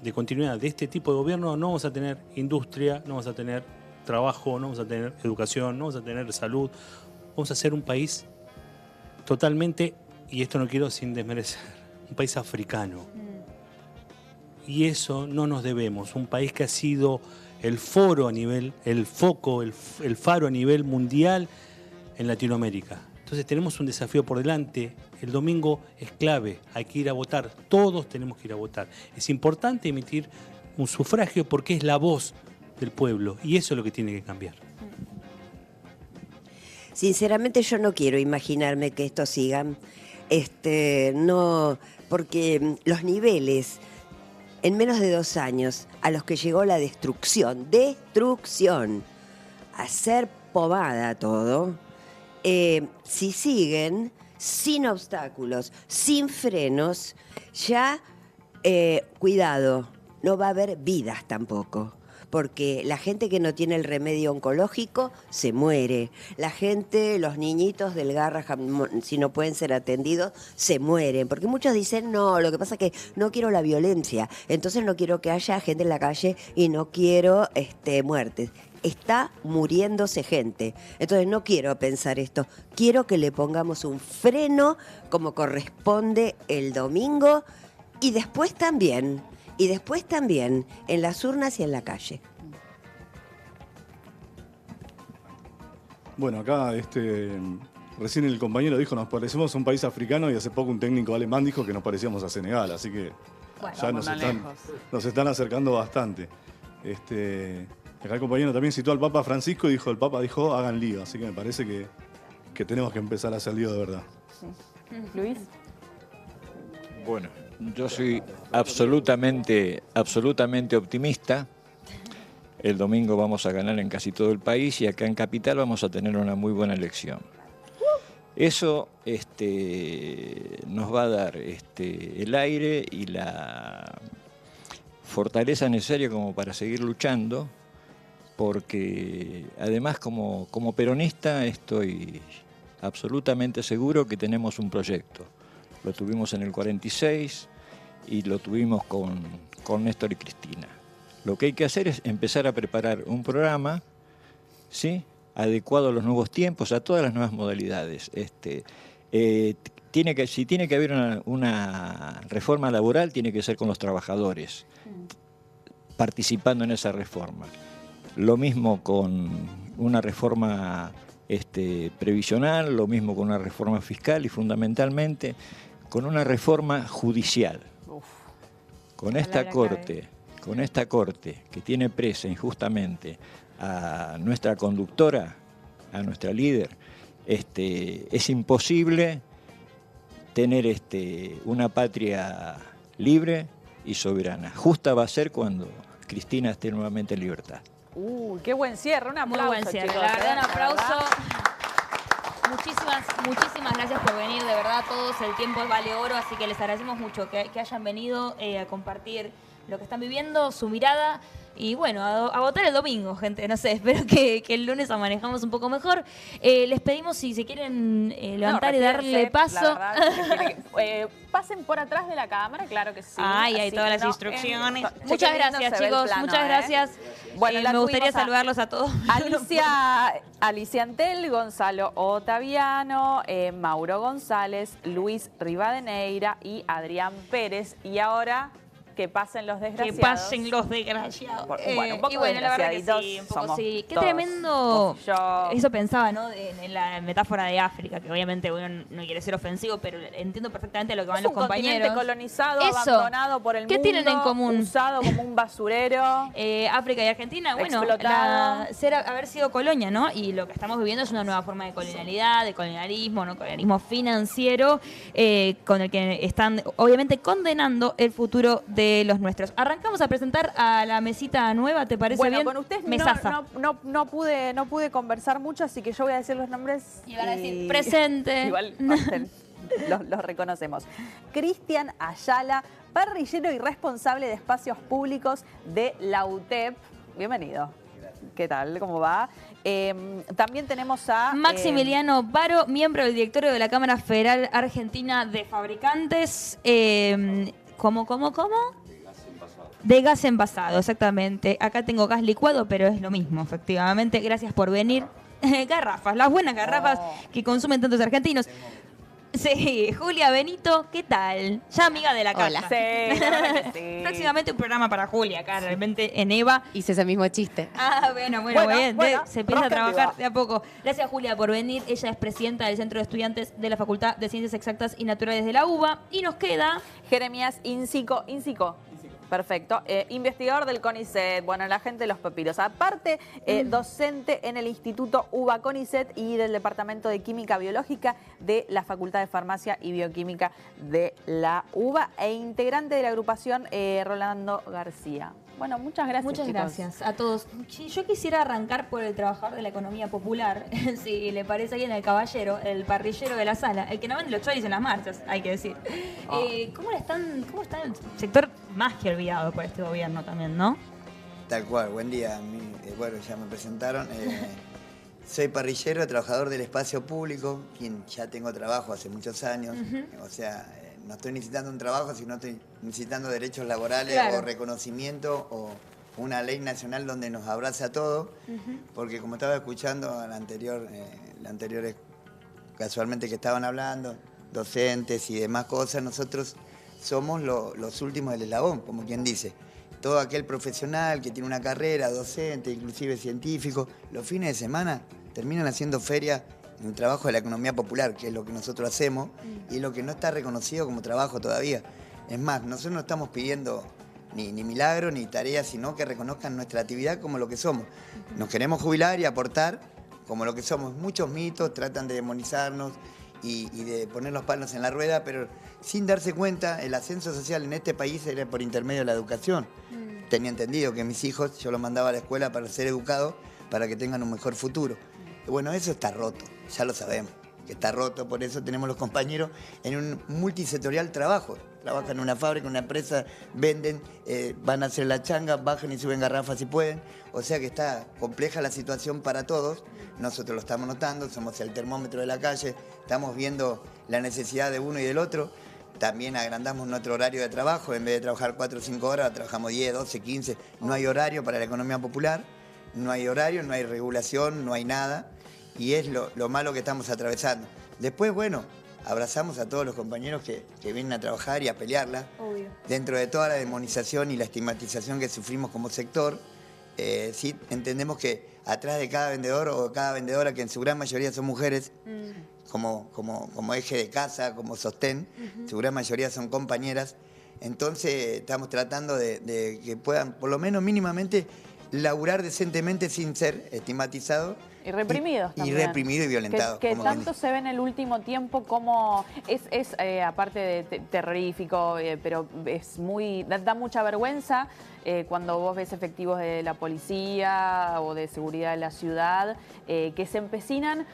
Speaker 5: de continuidad de este tipo de gobierno no vamos a tener industria, no vamos a tener trabajo, no vamos a tener educación, no vamos a tener salud. Vamos a ser un país totalmente, y esto no quiero sin desmerecer, un país africano. Y eso no nos debemos. Un país que ha sido el faro a nivel, el foco, el faro a nivel mundial en Latinoamérica. Entonces tenemos un desafío por delante. El domingo es clave, hay que ir a votar. Todos tenemos que ir a votar. Es importante emitir un sufragio porque es la voz del pueblo, y eso es lo que tiene que cambiar.
Speaker 6: Sinceramente yo no quiero imaginarme que esto sigan, no, porque los niveles en menos de 2 años a los que llegó la destrucción, a ser pomada todo, si siguen sin obstáculos, sin frenos, ya cuidado, no va a haber vidas tampoco. Porque la gente que no tiene el remedio oncológico se muere. La gente, los niñitos del Garrahan, si no pueden ser atendidos, se mueren. Porque muchos dicen, no, lo que pasa es que no quiero la violencia. Entonces no quiero que haya gente en la calle y no quiero muertes. Está muriéndose gente. Entonces no quiero pensar esto. Quiero que le pongamos un freno como corresponde el domingo y después también en las urnas y en la calle.
Speaker 7: Bueno, acá recién el compañero dijo, nos parecemos a un país africano, y hace poco un técnico alemán dijo que nos parecíamos a Senegal, así que
Speaker 3: Bueno,
Speaker 7: ya nos están acercando bastante. Acá el compañero también citó al Papa Francisco y el Papa dijo hagan lío, así que me parece que tenemos que empezar a hacer lío de verdad.
Speaker 1: Sí. Luis.
Speaker 8: Bueno, yo soy absolutamente optimista. El domingo vamos a ganar en casi todo el país y acá en Capital vamos a tener una muy buena elección. Eso nos va a dar el aire y la fortaleza necesaria como para seguir luchando, porque además como peronista estoy absolutamente seguro que tenemos un proyecto. Lo tuvimos en el 46 y lo tuvimos con Néstor y Cristina. Lo que hay que hacer es empezar a preparar un programa, ¿sí?, adecuado a los nuevos tiempos, a todas las nuevas modalidades. Si tiene que haber una reforma laboral, tiene que ser con los trabajadores, participando en esa reforma. Lo mismo con una reforma previsional, lo mismo con una reforma fiscal y fundamentalmente con una reforma judicial. Con esta corte que tiene presa injustamente a nuestra conductora, a nuestra líder, es imposible tener una patria libre y soberana. Justa va a ser cuando Cristina esté nuevamente en libertad.
Speaker 1: Qué buen cierre, un aplauso.
Speaker 3: Muy buen cierre,
Speaker 1: chicos,
Speaker 3: la verdad, un aplauso.
Speaker 1: ¿Verdad?
Speaker 3: Muchísimas gracias por venir, de verdad todos, el tiempo vale oro, así que les agradecemos mucho que hayan venido a compartir lo que están viviendo, su mirada. Y bueno, a votar el domingo, gente. No sé, espero que el lunes manejamos un poco mejor. Les pedimos si se quieren levantar y darle paso.
Speaker 1: La verdad, pasen por atrás de la cámara, claro que sí.
Speaker 3: Ay, hay
Speaker 1: Así
Speaker 3: todas
Speaker 1: que
Speaker 3: las instrucciones.
Speaker 1: Che,
Speaker 3: Muchas
Speaker 1: qué lindo
Speaker 3: gracias,
Speaker 1: se ve el
Speaker 3: chicos.
Speaker 1: plano,
Speaker 3: Muchas gracias.
Speaker 1: Bueno, la
Speaker 3: me gustaría
Speaker 1: tuvimos a
Speaker 3: saludarlos a todos.
Speaker 1: Alicia Antel, Gonzalo Otaviano, Mauro González, Luis Rivadeneira y Adrián Pérez. Y ahora que pasen los desgraciados.
Speaker 3: Que pasen los desgraciados.
Speaker 1: Bueno, un poco
Speaker 3: y bueno, la verdad que
Speaker 1: desgraciaditos
Speaker 3: sí, un poco
Speaker 1: somos
Speaker 3: sí. Qué
Speaker 1: todos.
Speaker 3: tremendo.
Speaker 1: Yo.
Speaker 3: Eso pensaba, ¿no? En la metáfora de África, que obviamente uno no quiere ser ofensivo, pero entiendo perfectamente a lo que van
Speaker 1: Es
Speaker 3: los
Speaker 1: un
Speaker 3: compañeros.
Speaker 1: continente colonizado,
Speaker 3: Eso.
Speaker 1: abandonado por el
Speaker 3: ¿Qué
Speaker 1: mundo.
Speaker 3: tienen en común?
Speaker 1: Usado como un basurero.
Speaker 3: África y Argentina, bueno,
Speaker 1: Explotado.
Speaker 3: haber sido colonia, ¿no? Y lo que estamos viviendo es una nueva forma de colonialidad, de colonialismo, ¿no? Colonialismo financiero, con el que están obviamente condenando el futuro de los nuestros. Arrancamos a presentar a la mesita nueva, ¿te parece
Speaker 1: Bueno,
Speaker 3: bien?
Speaker 1: con ustedes
Speaker 3: Mesaza.
Speaker 1: no pude conversar mucho, así que yo voy a decir los nombres.
Speaker 3: Y van a decir, presente.
Speaker 1: Igual los reconocemos. Cristian Ayala, parrillero y responsable de espacios públicos de la UTEP. Bienvenido. ¿Qué tal? ¿Cómo va? También tenemos a...
Speaker 3: Maximiliano Varo, miembro del directorio de la Cámara Federal Argentina de Fabricantes. ¿Cómo? De gas envasado, exactamente. Acá tengo gas licuado, pero es lo mismo, efectivamente. Gracias por venir. Garrafas, las buenas garrafas que consumen tantos argentinos. Sí, Julia Benito, ¿qué tal? Ya amiga de la casa.
Speaker 2: Hola.
Speaker 1: Sí, la verdad que sí.
Speaker 3: Próximamente un programa para Julia, acá realmente en EVA.
Speaker 2: Hice ese mismo chiste.
Speaker 3: Ah, bueno,
Speaker 1: Bueno,
Speaker 3: bien.
Speaker 1: bueno,
Speaker 3: Se empieza a
Speaker 1: rosca
Speaker 3: trabajar
Speaker 1: activa.
Speaker 3: de a poco. Gracias, Julia, por venir. Ella es presidenta del Centro de Estudiantes de la Facultad de Ciencias Exactas y Naturales de la UBA. Y nos queda...
Speaker 1: Jeremías Incico. Perfecto. Investigador del CONICET, bueno, la gente de los pepinos. Aparte, docente en el Instituto UBA CONICET y del Departamento de Química Biológica de la Facultad de Farmacia y Bioquímica de la UBA e integrante de la agrupación Rolando García. Bueno, muchas gracias.
Speaker 3: Muchas
Speaker 1: chicos.
Speaker 3: gracias a todos. Yo quisiera arrancar por el trabajador de la economía popular, si le parece bien, el caballero, el parrillero de la sala, el que no vende los choris en las marchas, hay que decir. ¿Cómo está el sector más que olvidado por este gobierno también, no?
Speaker 9: Tal cual, buen día. Bueno, ya me presentaron. Soy parrillero, trabajador del espacio público, quien ya tengo trabajo hace muchos años. O sea, no estoy necesitando un trabajo, sino estoy necesitando derechos laborales,
Speaker 3: claro,
Speaker 9: o reconocimiento o una ley nacional donde nos abrace a todos. Porque como estaba escuchando a la anterior casualmente que estaban hablando, docentes y demás cosas, nosotros somos los últimos del eslabón, como quien dice. Todo aquel profesional que tiene una carrera, docente, inclusive científico, los fines de semana terminan haciendo feria en el trabajo de la economía popular, que es lo que nosotros hacemos, y lo que no está reconocido como trabajo todavía. Es más, nosotros no estamos pidiendo ni milagro ni tareas, sino que reconozcan nuestra actividad como lo que somos. Nos queremos jubilar y aportar como lo que somos. Muchos mitos tratan de demonizarnos y de poner los palos en la rueda, pero sin darse cuenta, el ascenso social en este país era por intermedio de la educación. Tenía entendido que mis hijos, yo los mandaba a la escuela para ser educados, para que tengan un mejor futuro. Y bueno, eso está roto, ya lo sabemos, que está roto, por eso tenemos los compañeros en un multisectorial trabajo. Trabajan en una fábrica, en una empresa, venden, van a hacer la changa, bajan y suben garrafas si pueden. O sea que está compleja la situación para todos. Nosotros lo estamos notando, somos el termómetro de la calle, estamos viendo la necesidad de uno y del otro. También agrandamos nuestro horario de trabajo, en vez de trabajar 4 o 5 horas, trabajamos 10, 12, 15. No hay horario para la economía popular, no hay horario, no hay regulación, no hay nada. Y es lo malo que estamos atravesando. Después, bueno, abrazamos a todos los compañeros que vienen a trabajar y a pelearla.
Speaker 3: Obvio.
Speaker 9: Dentro de toda la demonización y la estigmatización que sufrimos como sector, sí entendemos que atrás de cada vendedor o cada vendedora, que en su gran mayoría son mujeres, como eje de casa, como sostén, su gran mayoría son compañeras. Entonces estamos tratando de que puedan, por lo menos mínimamente, laburar decentemente sin ser estigmatizado.
Speaker 1: Y reprimidos
Speaker 9: Y
Speaker 1: también.
Speaker 9: reprimido y violentado.
Speaker 1: Que
Speaker 9: como
Speaker 1: tanto
Speaker 9: quien
Speaker 1: se ve en el último tiempo como es aparte de terrorífico, pero es muy da mucha vergüenza cuando vos ves efectivos de la policía o de seguridad de la ciudad que se empecinan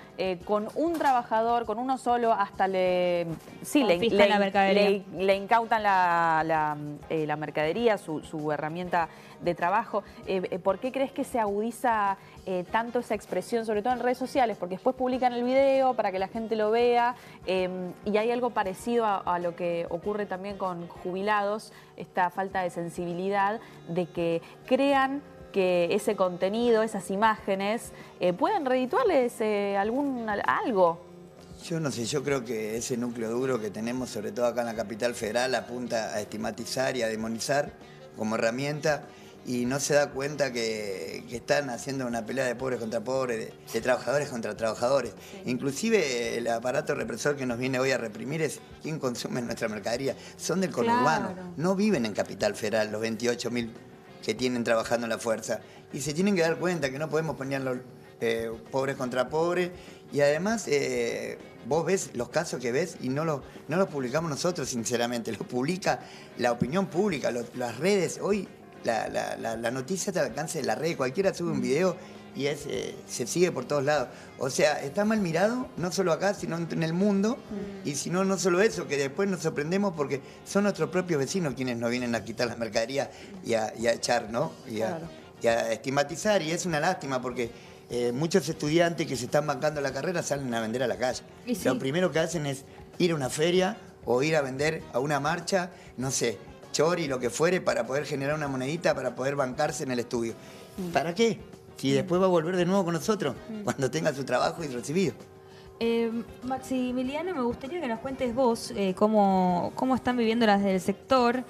Speaker 1: con un trabajador, con uno solo, hasta
Speaker 3: Confiscan la mercadería.
Speaker 1: le incautan la mercadería, su herramienta de trabajo. ¿Por qué crees que se agudiza tanto esa expresión, sobre todo en redes sociales? Porque después publican el video para que la gente lo vea y hay algo parecido a lo que ocurre también con jubilados, esta falta de sensibilidad de que crean que ese contenido, esas imágenes, pueden redituarles algo.
Speaker 9: Yo no sé, yo creo que ese núcleo duro que tenemos, sobre todo acá en la capital federal, apunta a estigmatizar y a demonizar como herramienta y no se da cuenta que están haciendo una pelea de pobres contra pobres, de trabajadores contra trabajadores. Sí. Inclusive el aparato represor que nos viene hoy a reprimir es quien consume nuestra mercadería. Son del conurbano, no viven en Capital Federal los 28.000 que tienen trabajando en la fuerza. Y se tienen que dar cuenta que no podemos ponerlos pobres contra pobres. Y además, vos ves los casos que ves y no los publicamos nosotros, sinceramente. Los publica la opinión pública, las redes. Hoy la noticia te alcanza de la red. Cualquiera sube un video y se sigue por todos lados. O sea, está mal mirado, no solo acá, sino en el mundo. Y si no, no solo eso, que después nos sorprendemos porque son nuestros propios vecinos quienes nos vienen a quitar las mercaderías y a echar, ¿no? Y a estigmatizar. Y es una lástima porque muchos estudiantes que se están bancando la carrera salen a vender a la calle. Sí. Lo primero que hacen es ir a una feria o ir a vender a una marcha, no sé, chori, lo que fuere, para poder generar una monedita, para poder bancarse en el estudio. ¿Para qué? Si después va a volver de nuevo con nosotros, cuando tenga su trabajo y recibido.
Speaker 3: Maximiliano, me gustaría que nos cuentes vos cómo están viviendo las del sector.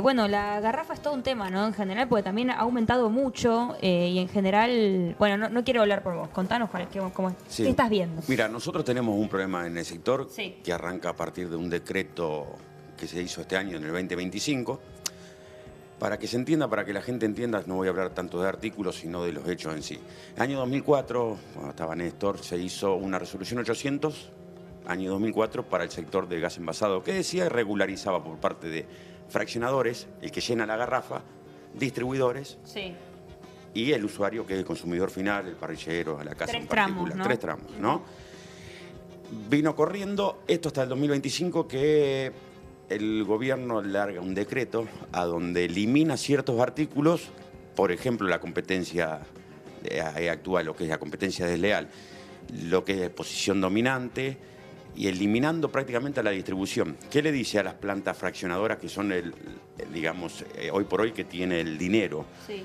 Speaker 3: Bueno, la garrafa es todo un tema, ¿no? En general, porque también ha aumentado mucho y en general, bueno, no quiero hablar por vos. Contanos qué estás viendo.
Speaker 10: Mira, nosotros tenemos un problema en el sector que arranca a partir de un decreto que se hizo este año, en el 2025. Para que se entienda, para que la gente entienda, no voy a hablar tanto de artículos, sino de los hechos en sí. En el año 2004, cuando estaba Néstor, se hizo una resolución 800, año 2004, para el sector del gas envasado, que decía y regularizaba por parte de fraccionadores, el que llena la garrafa, distribuidores y el usuario, que es el consumidor final, el parrillero, a la casa en particular. 3 tramos, ¿no? Vino corriendo, esto hasta el 2025, que el gobierno larga un decreto a donde elimina ciertos artículos, por ejemplo, la competencia actual, lo que es la competencia desleal, lo que es posición dominante, y eliminando prácticamente a la distribución. ¿Qué le dice a las plantas fraccionadoras que son, digamos, hoy por hoy que tiene el dinero? Sí.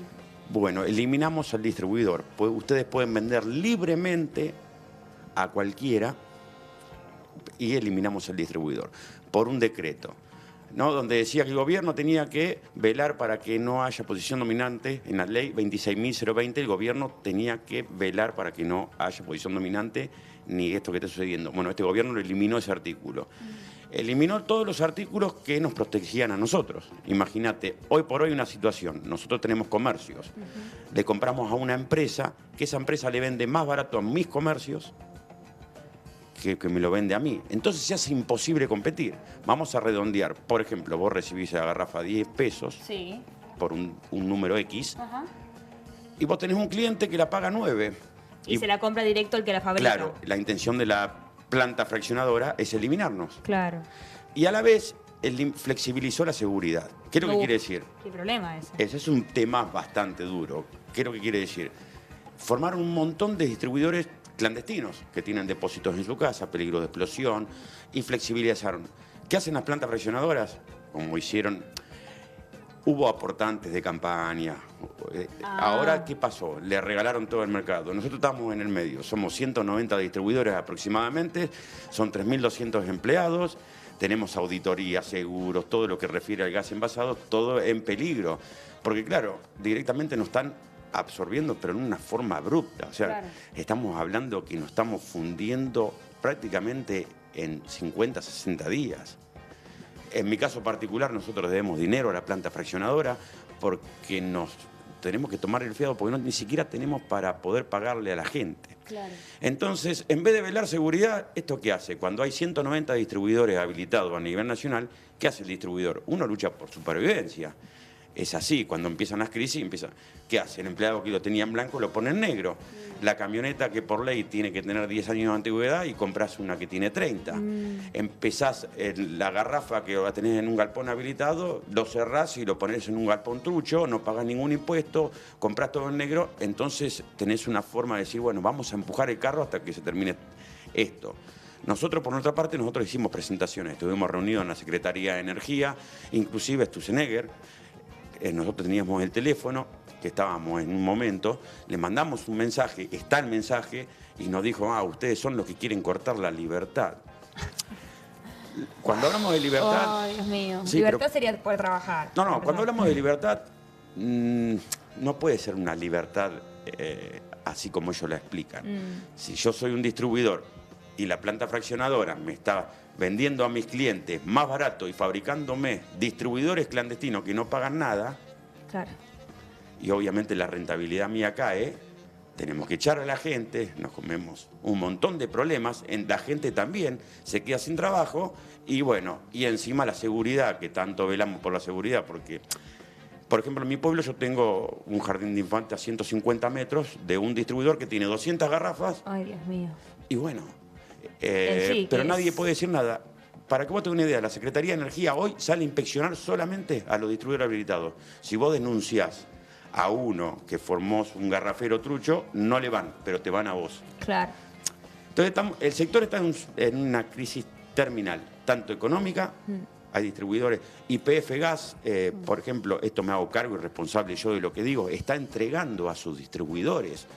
Speaker 10: Bueno, eliminamos al distribuidor. Ustedes pueden vender libremente a cualquiera y eliminamos al distribuidor por un decreto, ¿no? Donde decía que el gobierno tenía que velar para que no haya posición dominante. En la ley 26.020 el gobierno tenía que velar para que no haya posición dominante ni esto que está sucediendo. Bueno, este gobierno lo eliminó ese artículo. Eliminó todos los artículos que nos protegían a nosotros. Imagínate, hoy por hoy una situación, nosotros tenemos comercios, le compramos a una empresa, que esa empresa le vende más barato a mis comercios que me lo vende a mí. Entonces se hace imposible competir. Vamos a redondear. Por ejemplo, vos recibís la garrafa a 10 pesos por un número X y vos tenés un cliente que la paga 9.
Speaker 3: Y se la compra directo el que la fabrica.
Speaker 10: Claro, la intención de la planta fraccionadora es eliminarnos.
Speaker 3: Claro.
Speaker 10: Y a la vez, él flexibilizó la seguridad. ¿Qué es lo que quiere decir?
Speaker 3: ¿Qué problema es?
Speaker 10: Ese es un tema bastante duro. ¿Qué es lo que quiere decir? Formaron un montón de distribuidores clandestinos que tienen depósitos en su casa, peligro de explosión, y flexibilizaron. ¿Qué hacen las plantas fraccionadoras? Como hicieron, hubo aportantes de campaña. Ahora, ¿qué pasó? Le regalaron todo el mercado. Nosotros estamos en el medio, somos 190 distribuidores aproximadamente, son 3.200 empleados, tenemos auditoría, seguros, todo lo que refiere al gas envasado, todo en peligro. Porque claro, directamente nos están absorbiendo, pero en una forma abrupta. O sea, estamos hablando que nos estamos fundiendo prácticamente en 50, 60 días. En mi caso particular, nosotros debemos dinero a la planta fraccionadora porque nos tenemos que tomar el fiado porque ni siquiera tenemos para poder pagarle a la gente.
Speaker 3: Claro.
Speaker 10: Entonces, en vez de velar seguridad, ¿esto qué hace? Cuando hay 190 distribuidores habilitados a nivel nacional, ¿qué hace el distribuidor? Uno lucha por supervivencia. Es así, cuando empiezan las crisis, ¿qué hace? El empleado que lo tenía en blanco lo pone en negro. La camioneta que por ley tiene que tener 10 años de antigüedad y compras una que tiene 30. Empezás la garrafa que la tenés en un galpón habilitado, lo cerrás y lo pones en un galpón trucho, no pagás ningún impuesto, comprás todo en negro, entonces tenés una forma de decir, bueno, vamos a empujar el carro hasta que se termine esto. Nosotros, por nuestra parte, nosotros hicimos presentaciones, estuvimos reunidos en la Secretaría de Energía, inclusive Sturzenegger. Nosotros teníamos el teléfono, que estábamos en un momento, le mandamos un mensaje, está el mensaje, y nos dijo, ustedes son los que quieren cortar la libertad. Cuando hablamos de libertad...
Speaker 3: Oh, Dios mío.
Speaker 10: Sí,
Speaker 3: libertad sería poder trabajar.
Speaker 10: No, cuando hablamos de libertad, no puede ser una libertad así como ellos la explican. Si yo soy un distribuidor y la planta fraccionadora me está vendiendo a mis clientes más barato y fabricándome distribuidores clandestinos que no pagan nada,
Speaker 3: claro.
Speaker 10: Y obviamente la rentabilidad mía cae, tenemos que echar a la gente, nos comemos un montón de problemas, la gente también se queda sin trabajo y bueno, y encima la seguridad, que tanto velamos por la seguridad, porque, por ejemplo, en mi pueblo yo tengo un jardín de infantes a 150 metros de un distribuidor que tiene 200 garrafas.
Speaker 3: Ay, Dios mío.
Speaker 10: Y bueno,
Speaker 3: sí,
Speaker 10: pero nadie puede decir nada. Para que vos tengas una idea, la Secretaría de Energía hoy sale a inspeccionar solamente a los distribuidores habilitados. Si vos denunciás a uno que formó un garrafero trucho, no le van, pero te van a vos.
Speaker 3: Claro.
Speaker 10: Entonces el sector está en una crisis terminal, tanto económica, hay distribuidores, YPF Gas, por ejemplo, esto me hago cargo y responsable yo de lo que digo, está entregando a sus distribuidores.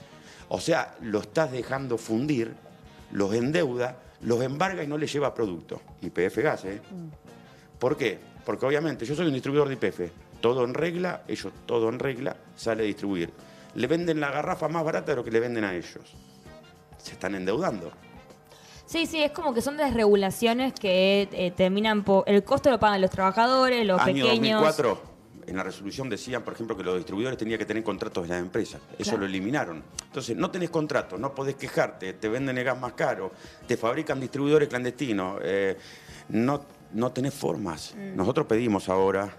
Speaker 10: O sea, lo estás dejando fundir, los endeuda, los embarga y no les lleva producto. YPF Gas, ¿eh? ¿Por qué? Porque obviamente yo soy un distribuidor de YPF, todo en regla, ellos todo en regla, sale a distribuir. Le venden la garrafa más barata de lo que le venden a ellos. Se están endeudando.
Speaker 3: Sí, es como que son desregulaciones que terminan por... El costo lo pagan los trabajadores, los
Speaker 10: Año
Speaker 3: pequeños...
Speaker 10: 2004, en la resolución decían, por ejemplo, que los distribuidores tenían que tener contratos en las empresas. Eso
Speaker 3: Claro.
Speaker 10: lo eliminaron. Entonces, no tenés contrato, no podés quejarte, te venden el gas más caro, te fabrican distribuidores clandestinos, no tenés formas. Nosotros pedimos ahora,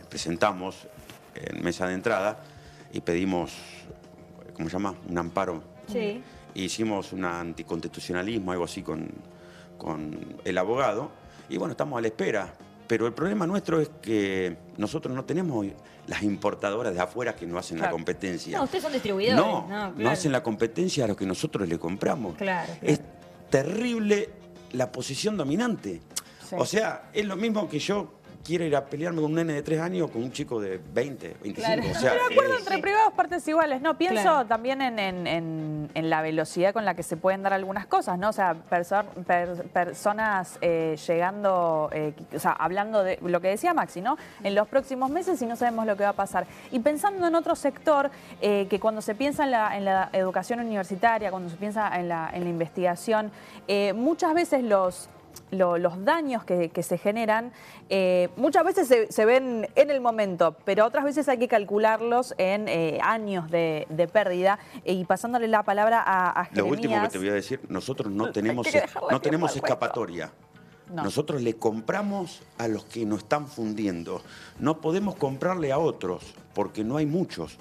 Speaker 10: presentamos en mesa de entrada y pedimos, ¿cómo se llama? Un amparo.
Speaker 3: Sí.
Speaker 10: Hicimos un anticonstitucionalismo, algo así con el abogado, y bueno, estamos a la espera. Pero el problema nuestro es que nosotros no tenemos las importadoras de afuera que nos hacen la competencia.
Speaker 3: No, ustedes son distribuidores.
Speaker 10: No
Speaker 3: claro.
Speaker 10: hacen la competencia a lo que nosotros le compramos.
Speaker 3: Claro.
Speaker 10: Es terrible la posición dominante.
Speaker 1: Sí.
Speaker 10: O sea, es lo mismo que yo quiero ir a pelearme con un nene de 3 años con un chico de 20, 25.
Speaker 3: Claro.
Speaker 10: O sea,
Speaker 1: Pero acuerdo entre privados partes iguales. No, pienso
Speaker 3: Claro.
Speaker 1: también en la velocidad con la que se pueden dar algunas cosas, ¿no? O sea, personas llegando, o sea, hablando de lo que decía Maxi, ¿no? En los próximos meses y no sabemos lo que va a pasar. Y pensando en otro sector, que cuando se piensa en la educación universitaria, cuando se piensa en la investigación, muchas veces los daños que se generan muchas veces se ven en el momento, pero otras veces hay que calcularlos en años de pérdida. Y pasándole la palabra a Jeremías.
Speaker 10: Lo último que te voy a decir, nosotros no tenemos escapatoria.
Speaker 1: No.
Speaker 10: Nosotros le compramos a los que nos están fundiendo. No podemos comprarle a otros, porque no hay muchos.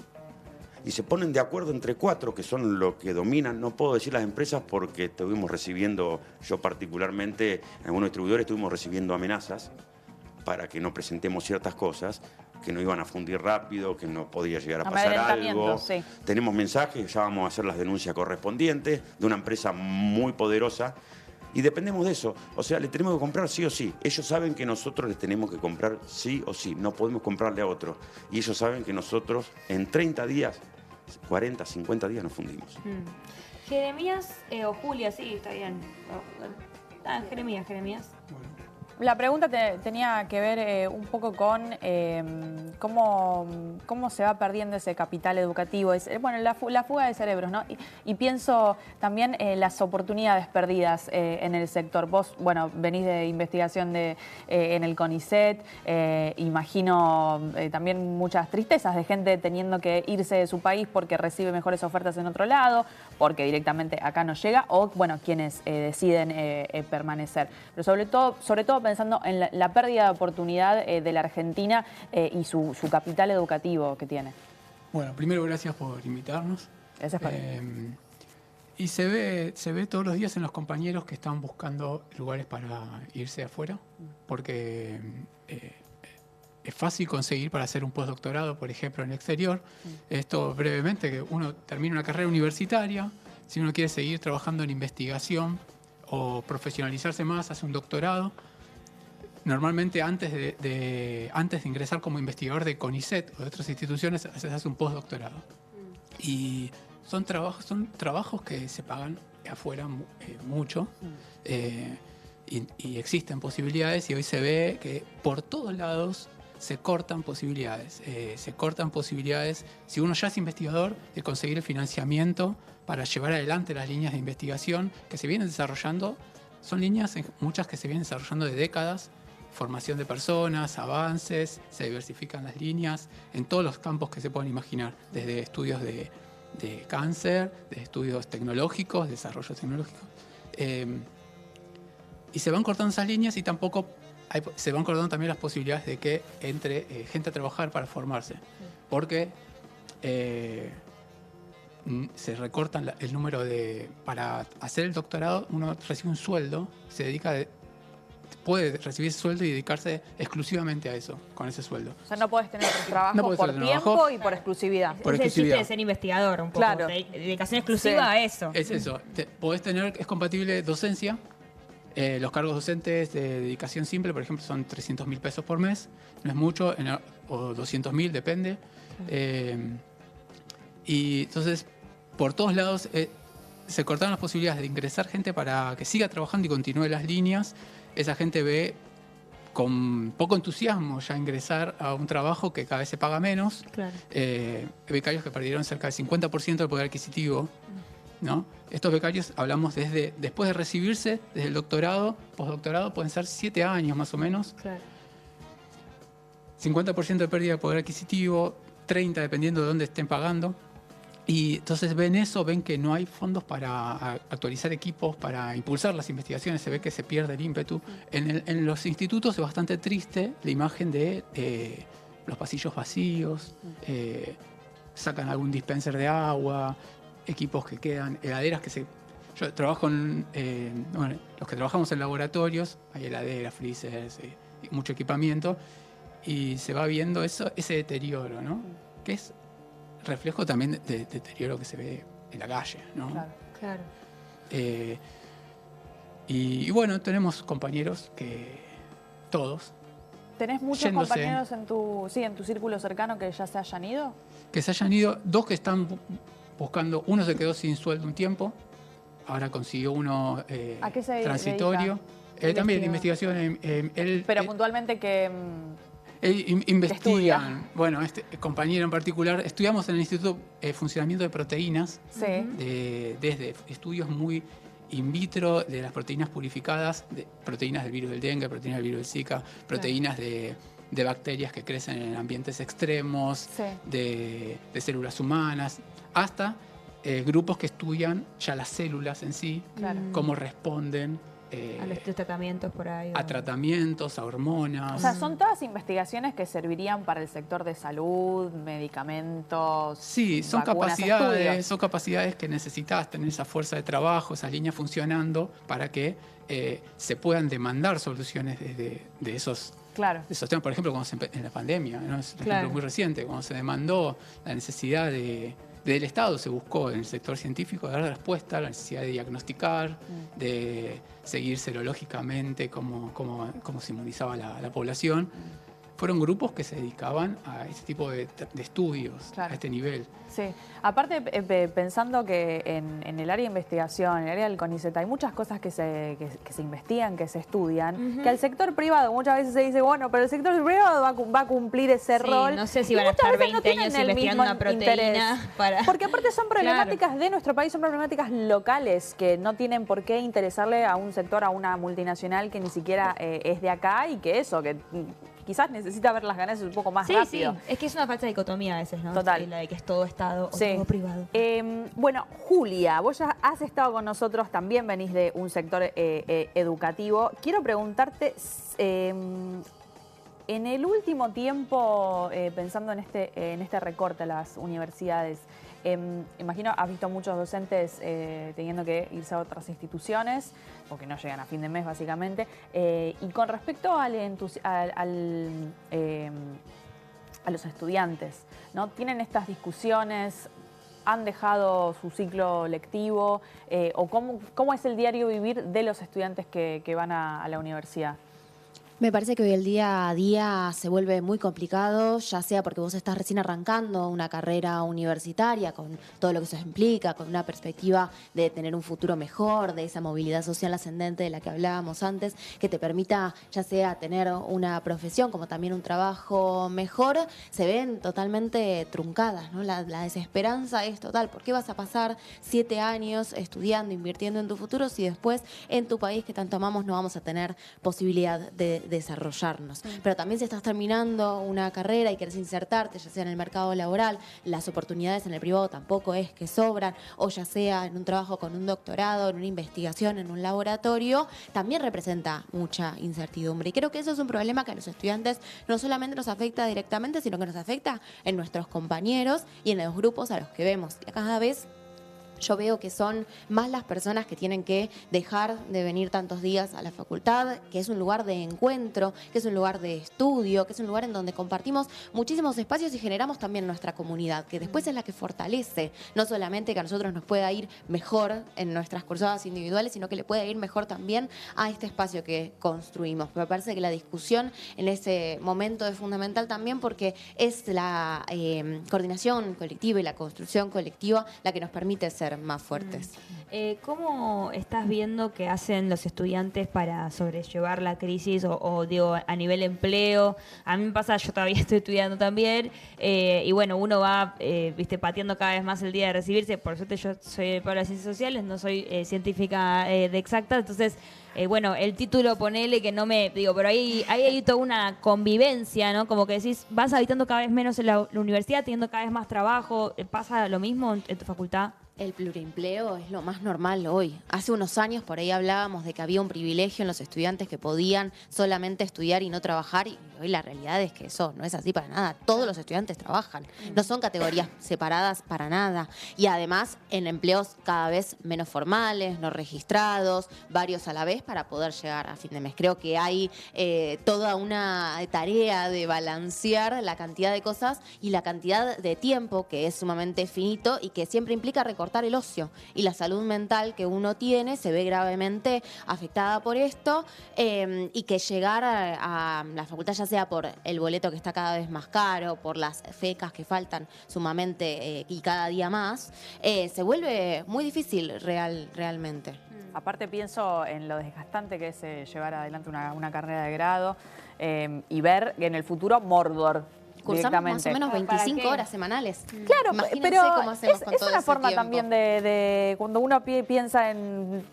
Speaker 10: Y se ponen de acuerdo entre 4, que son los que dominan. No puedo decir las empresas porque estuvimos recibiendo, yo particularmente, en algunos distribuidores estuvimos recibiendo amenazas para que no presentemos ciertas cosas, que no iban a fundir rápido, que no podía llegar a pasar algo.
Speaker 1: Sí.
Speaker 10: Tenemos mensajes, ya vamos a hacer las denuncias correspondientes de una empresa muy poderosa y dependemos de eso. O sea, le tenemos que comprar sí o sí. Ellos saben que nosotros les tenemos que comprar sí o sí. No podemos comprarle a otros. Y ellos saben que nosotros en 30 días, 40, 50 días nos fundimos.
Speaker 3: Jeremías o Julia, sí, está bien. Jeremías.
Speaker 1: La pregunta tenía que ver un poco con cómo se va perdiendo ese capital educativo, bueno, la fuga de cerebros, ¿no? Y pienso también en las oportunidades perdidas en el sector. Vos, bueno, venís de investigación en el CONICET, imagino también muchas tristezas de gente teniendo que irse de su país porque recibe mejores ofertas en otro lado, porque directamente acá no llega, o, bueno, quienes deciden permanecer. Pero sobre todo pensando en la pérdida de oportunidad de la Argentina y su capital educativo que tiene.
Speaker 11: Bueno, primero gracias por invitarnos.
Speaker 1: Gracias por
Speaker 11: Y se ve todos los días en los compañeros que están buscando lugares para irse afuera, porque es fácil conseguir para hacer un postdoctorado, por ejemplo, en el exterior. Esto brevemente, que uno termina una carrera universitaria, si uno quiere seguir trabajando en investigación o profesionalizarse más, hace un doctorado. Normalmente antes de ingresar como investigador de CONICET o de otras instituciones, se hace un postdoctorado. Y son trabajos que se pagan afuera mucho y existen posibilidades, y hoy se ve que por todos lados se cortan posibilidades. Si uno ya es investigador, de conseguir el financiamiento para llevar adelante las líneas de investigación que se vienen desarrollando. Son líneas, muchas que se vienen desarrollando de décadas, formación de personas, avances, se diversifican las líneas en todos los campos que se puedan imaginar, desde estudios de cáncer, de estudios tecnológicos, desarrollo tecnológico. Y se van cortando esas líneas y tampoco se van cortando también las posibilidades de que entre gente a trabajar para formarse, porque se recortan el número para hacer el doctorado, uno recibe un sueldo, puede recibir ese sueldo y dedicarse exclusivamente a eso, con ese sueldo.
Speaker 1: O sea, no podés tener trabajo por tiempo y por exclusividad.
Speaker 3: Es el chiste de ser investigador, un poco. Claro. Dedicación exclusiva a eso.
Speaker 11: Es eso. Es compatible docencia. Los cargos docentes de dedicación simple, por ejemplo, son 300.000 pesos por mes. No es mucho, o 200.000, depende. Y entonces, por todos lados, se cortaron las posibilidades de ingresar gente para que siga trabajando y continúe las líneas. Esa gente ve con poco entusiasmo ya ingresar a un trabajo que cada vez se paga menos. Claro. Becarios que perdieron cerca del 50% del poder adquisitivo, ¿no? Estos becarios, hablamos después de recibirse, desde el doctorado, postdoctorado, pueden ser 7 años más o menos. Claro. 50% de pérdida de poder adquisitivo, 30% dependiendo de dónde estén pagando. Y entonces ven que no hay fondos para actualizar equipos, para impulsar las investigaciones, se ve que se pierde el ímpetu. En los institutos es bastante triste la imagen de los pasillos vacíos, sacan algún dispenser de agua, equipos que quedan, heladeras que Yo trabajo los que trabajamos en laboratorios, hay heladeras, freezers, mucho equipamiento, y se va viendo ese deterioro, ¿no? Que es reflejo también de deterioro que se ve en la calle, ¿no?
Speaker 1: Claro, claro.
Speaker 11: Y bueno, tenemos compañeros todos.
Speaker 1: ¿Tenés muchos compañeros en tu círculo cercano que ya se hayan ido?
Speaker 11: Que se hayan ido, 2 que están buscando, uno se quedó sin sueldo un tiempo, ahora consiguió uno
Speaker 1: ¿A qué se
Speaker 11: transitorio. También de investigación.
Speaker 1: Pero puntualmente que...
Speaker 11: investigan, bueno, este compañero en particular, estudiamos en el Instituto Funcionamiento de Proteínas, desde estudios muy in vitro de las proteínas purificadas, proteínas del virus del dengue, proteínas del virus del Zika, proteínas de bacterias que crecen en ambientes extremos, de células humanas, hasta grupos que estudian ya las células en sí, cómo responden
Speaker 3: a los tratamientos por ahí.
Speaker 11: A tratamientos, a hormonas.
Speaker 1: O sea, son todas investigaciones que servirían para el sector de salud, medicamentos.
Speaker 11: Sí, son capacidades que necesitas tener esa fuerza de trabajo, esas líneas funcionando para que se puedan demandar soluciones de esos temas. Por ejemplo, en la pandemia, ¿no? Es un ejemplo muy reciente, cuando se demandó la necesidad del Estado, se buscó en el sector científico dar respuesta a la necesidad de diagnosticar, de seguir serológicamente cómo se inmunizaba la población. fueron grupos que se dedicaban a ese tipo de estudios,
Speaker 1: Claro.
Speaker 11: a este nivel.
Speaker 1: Sí, aparte pensando que en el área de investigación, en el área del CONICET, hay muchas cosas que se investigan, que se estudian, que al sector privado muchas veces se dice, bueno, pero el sector privado va a cumplir ese rol.
Speaker 3: No sé si
Speaker 1: y
Speaker 3: van a
Speaker 1: muchas
Speaker 3: estar
Speaker 1: veces no
Speaker 3: 20
Speaker 1: tienen
Speaker 3: años
Speaker 1: el
Speaker 3: investigando
Speaker 1: mismo
Speaker 3: una proteína
Speaker 1: interés.
Speaker 3: para...
Speaker 1: Porque aparte son problemáticas de nuestro país, son problemáticas locales que no tienen por qué interesarle a un sector, a una multinacional que ni siquiera es de acá y que quizás necesita ver las ganancias un poco más rápido.
Speaker 3: Sí, es que es una falsa dicotomía a veces, ¿no?
Speaker 1: Total.
Speaker 3: La de que es todo Estado o
Speaker 1: Sí.
Speaker 3: todo privado.
Speaker 1: Bueno, Julia, vos ya has estado con nosotros, también venís de un sector educativo. Quiero preguntarte, en el último tiempo, pensando en este recorte a las universidades, imagino has visto muchos docentes teniendo que irse a otras instituciones, porque no llegan a fin de mes básicamente. Y con respecto a los estudiantes, ¿no? ¿Tienen estas discusiones? ¿Han dejado su ciclo lectivo? ¿O cómo es el diario vivir de los estudiantes que van a la universidad?
Speaker 12: Me parece que hoy el día a día se vuelve muy complicado, ya sea porque vos estás recién arrancando una carrera universitaria con todo lo que eso implica, con una perspectiva de tener un futuro mejor, de esa movilidad social ascendente de la que hablábamos antes, que te permita ya sea tener una profesión como también un trabajo mejor, se ven totalmente truncadas, ¿no? La desesperanza es total. ¿Por qué vas a pasar 7 años estudiando, invirtiendo en tu futuro si después en tu país que tanto amamos no vamos a tener posibilidad de desarrollarnos? Pero también si estás terminando una carrera y querés insertarte, ya sea en el mercado laboral, las oportunidades en el privado tampoco es que sobran, o ya sea en un trabajo con un doctorado, en una investigación, en un laboratorio, también representa mucha incertidumbre. Y creo que eso es un problema que a los estudiantes no solamente nos afecta directamente, sino que nos afecta en nuestros compañeros y en los grupos a los que vemos. Y cada vez yo veo que son más las personas que tienen que dejar de venir tantos días a la facultad, que es un lugar de encuentro, que es un lugar de estudio, que es un lugar en donde compartimos muchísimos espacios y generamos también nuestra comunidad, que después es la que fortalece, no solamente que a nosotros nos pueda ir mejor en nuestras cursadas individuales, sino que le pueda ir mejor también a este espacio que construimos. Me parece que la discusión en ese momento es fundamental también porque es la coordinación colectiva y la construcción colectiva la que nos permite ser más fuertes.
Speaker 3: ¿Cómo estás viendo que hacen los estudiantes para sobrellevar la crisis o digo, a nivel empleo? A mí me pasa, yo todavía estoy estudiando también y bueno, uno va pateando cada vez más el día de recibirse. Por suerte yo soy para las ciencias sociales, no soy científica de exacta, entonces bueno, el título ponele que no me... Digo, pero ahí hay toda una convivencia, ¿no? Como que decís, vas habitando cada vez menos en la universidad, teniendo cada vez más trabajo. ¿Pasa lo mismo en tu facultad?
Speaker 12: El pluriempleo es lo más normal hoy. Hace unos años por ahí hablábamos de que había un privilegio en los estudiantes que podían solamente estudiar y no trabajar, y hoy la realidad es que eso no es así para nada. Todos los estudiantes trabajan, no son categorías separadas para nada. Y además en empleos cada vez menos formales, no registrados, varios a la vez para poder llegar a fin de mes. Creo que hay toda una tarea de balancear la cantidad de cosas y la cantidad de tiempo que es sumamente finito y que siempre implica recortar el ocio, y la salud mental que uno tiene se ve gravemente afectada por esto, y que llegar a la facultad, ya sea por el boleto que está cada vez más caro, por las fecas que faltan sumamente y cada día más, se vuelve muy difícil realmente.
Speaker 1: Aparte pienso en lo desgastante que es llevar adelante una carrera de grado y ver en el futuro Mordor.
Speaker 12: Cursamos más o menos 25 horas semanales.
Speaker 1: Claro,
Speaker 12: imagínense
Speaker 1: pero
Speaker 12: cómo hacemos con
Speaker 1: es
Speaker 12: todo
Speaker 1: una
Speaker 12: ese
Speaker 1: forma
Speaker 12: tiempo.
Speaker 1: también de cuando uno piensa en...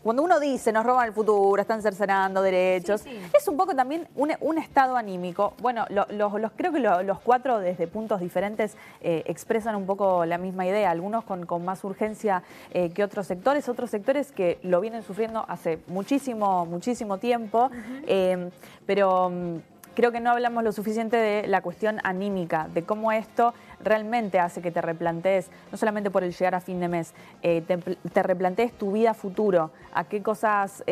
Speaker 1: Cuando uno dice, nos roban el futuro, están cercenando derechos, es un poco también un estado anímico. Bueno, creo que los cuatro desde puntos diferentes expresan un poco la misma idea, algunos con más urgencia que otros sectores que lo vienen sufriendo hace muchísimo tiempo, pero... Creo que no hablamos lo suficiente de la cuestión anímica, de cómo esto realmente hace que te replantees, no solamente por el llegar a fin de mes, te replantees tu vida futuro, a qué cosas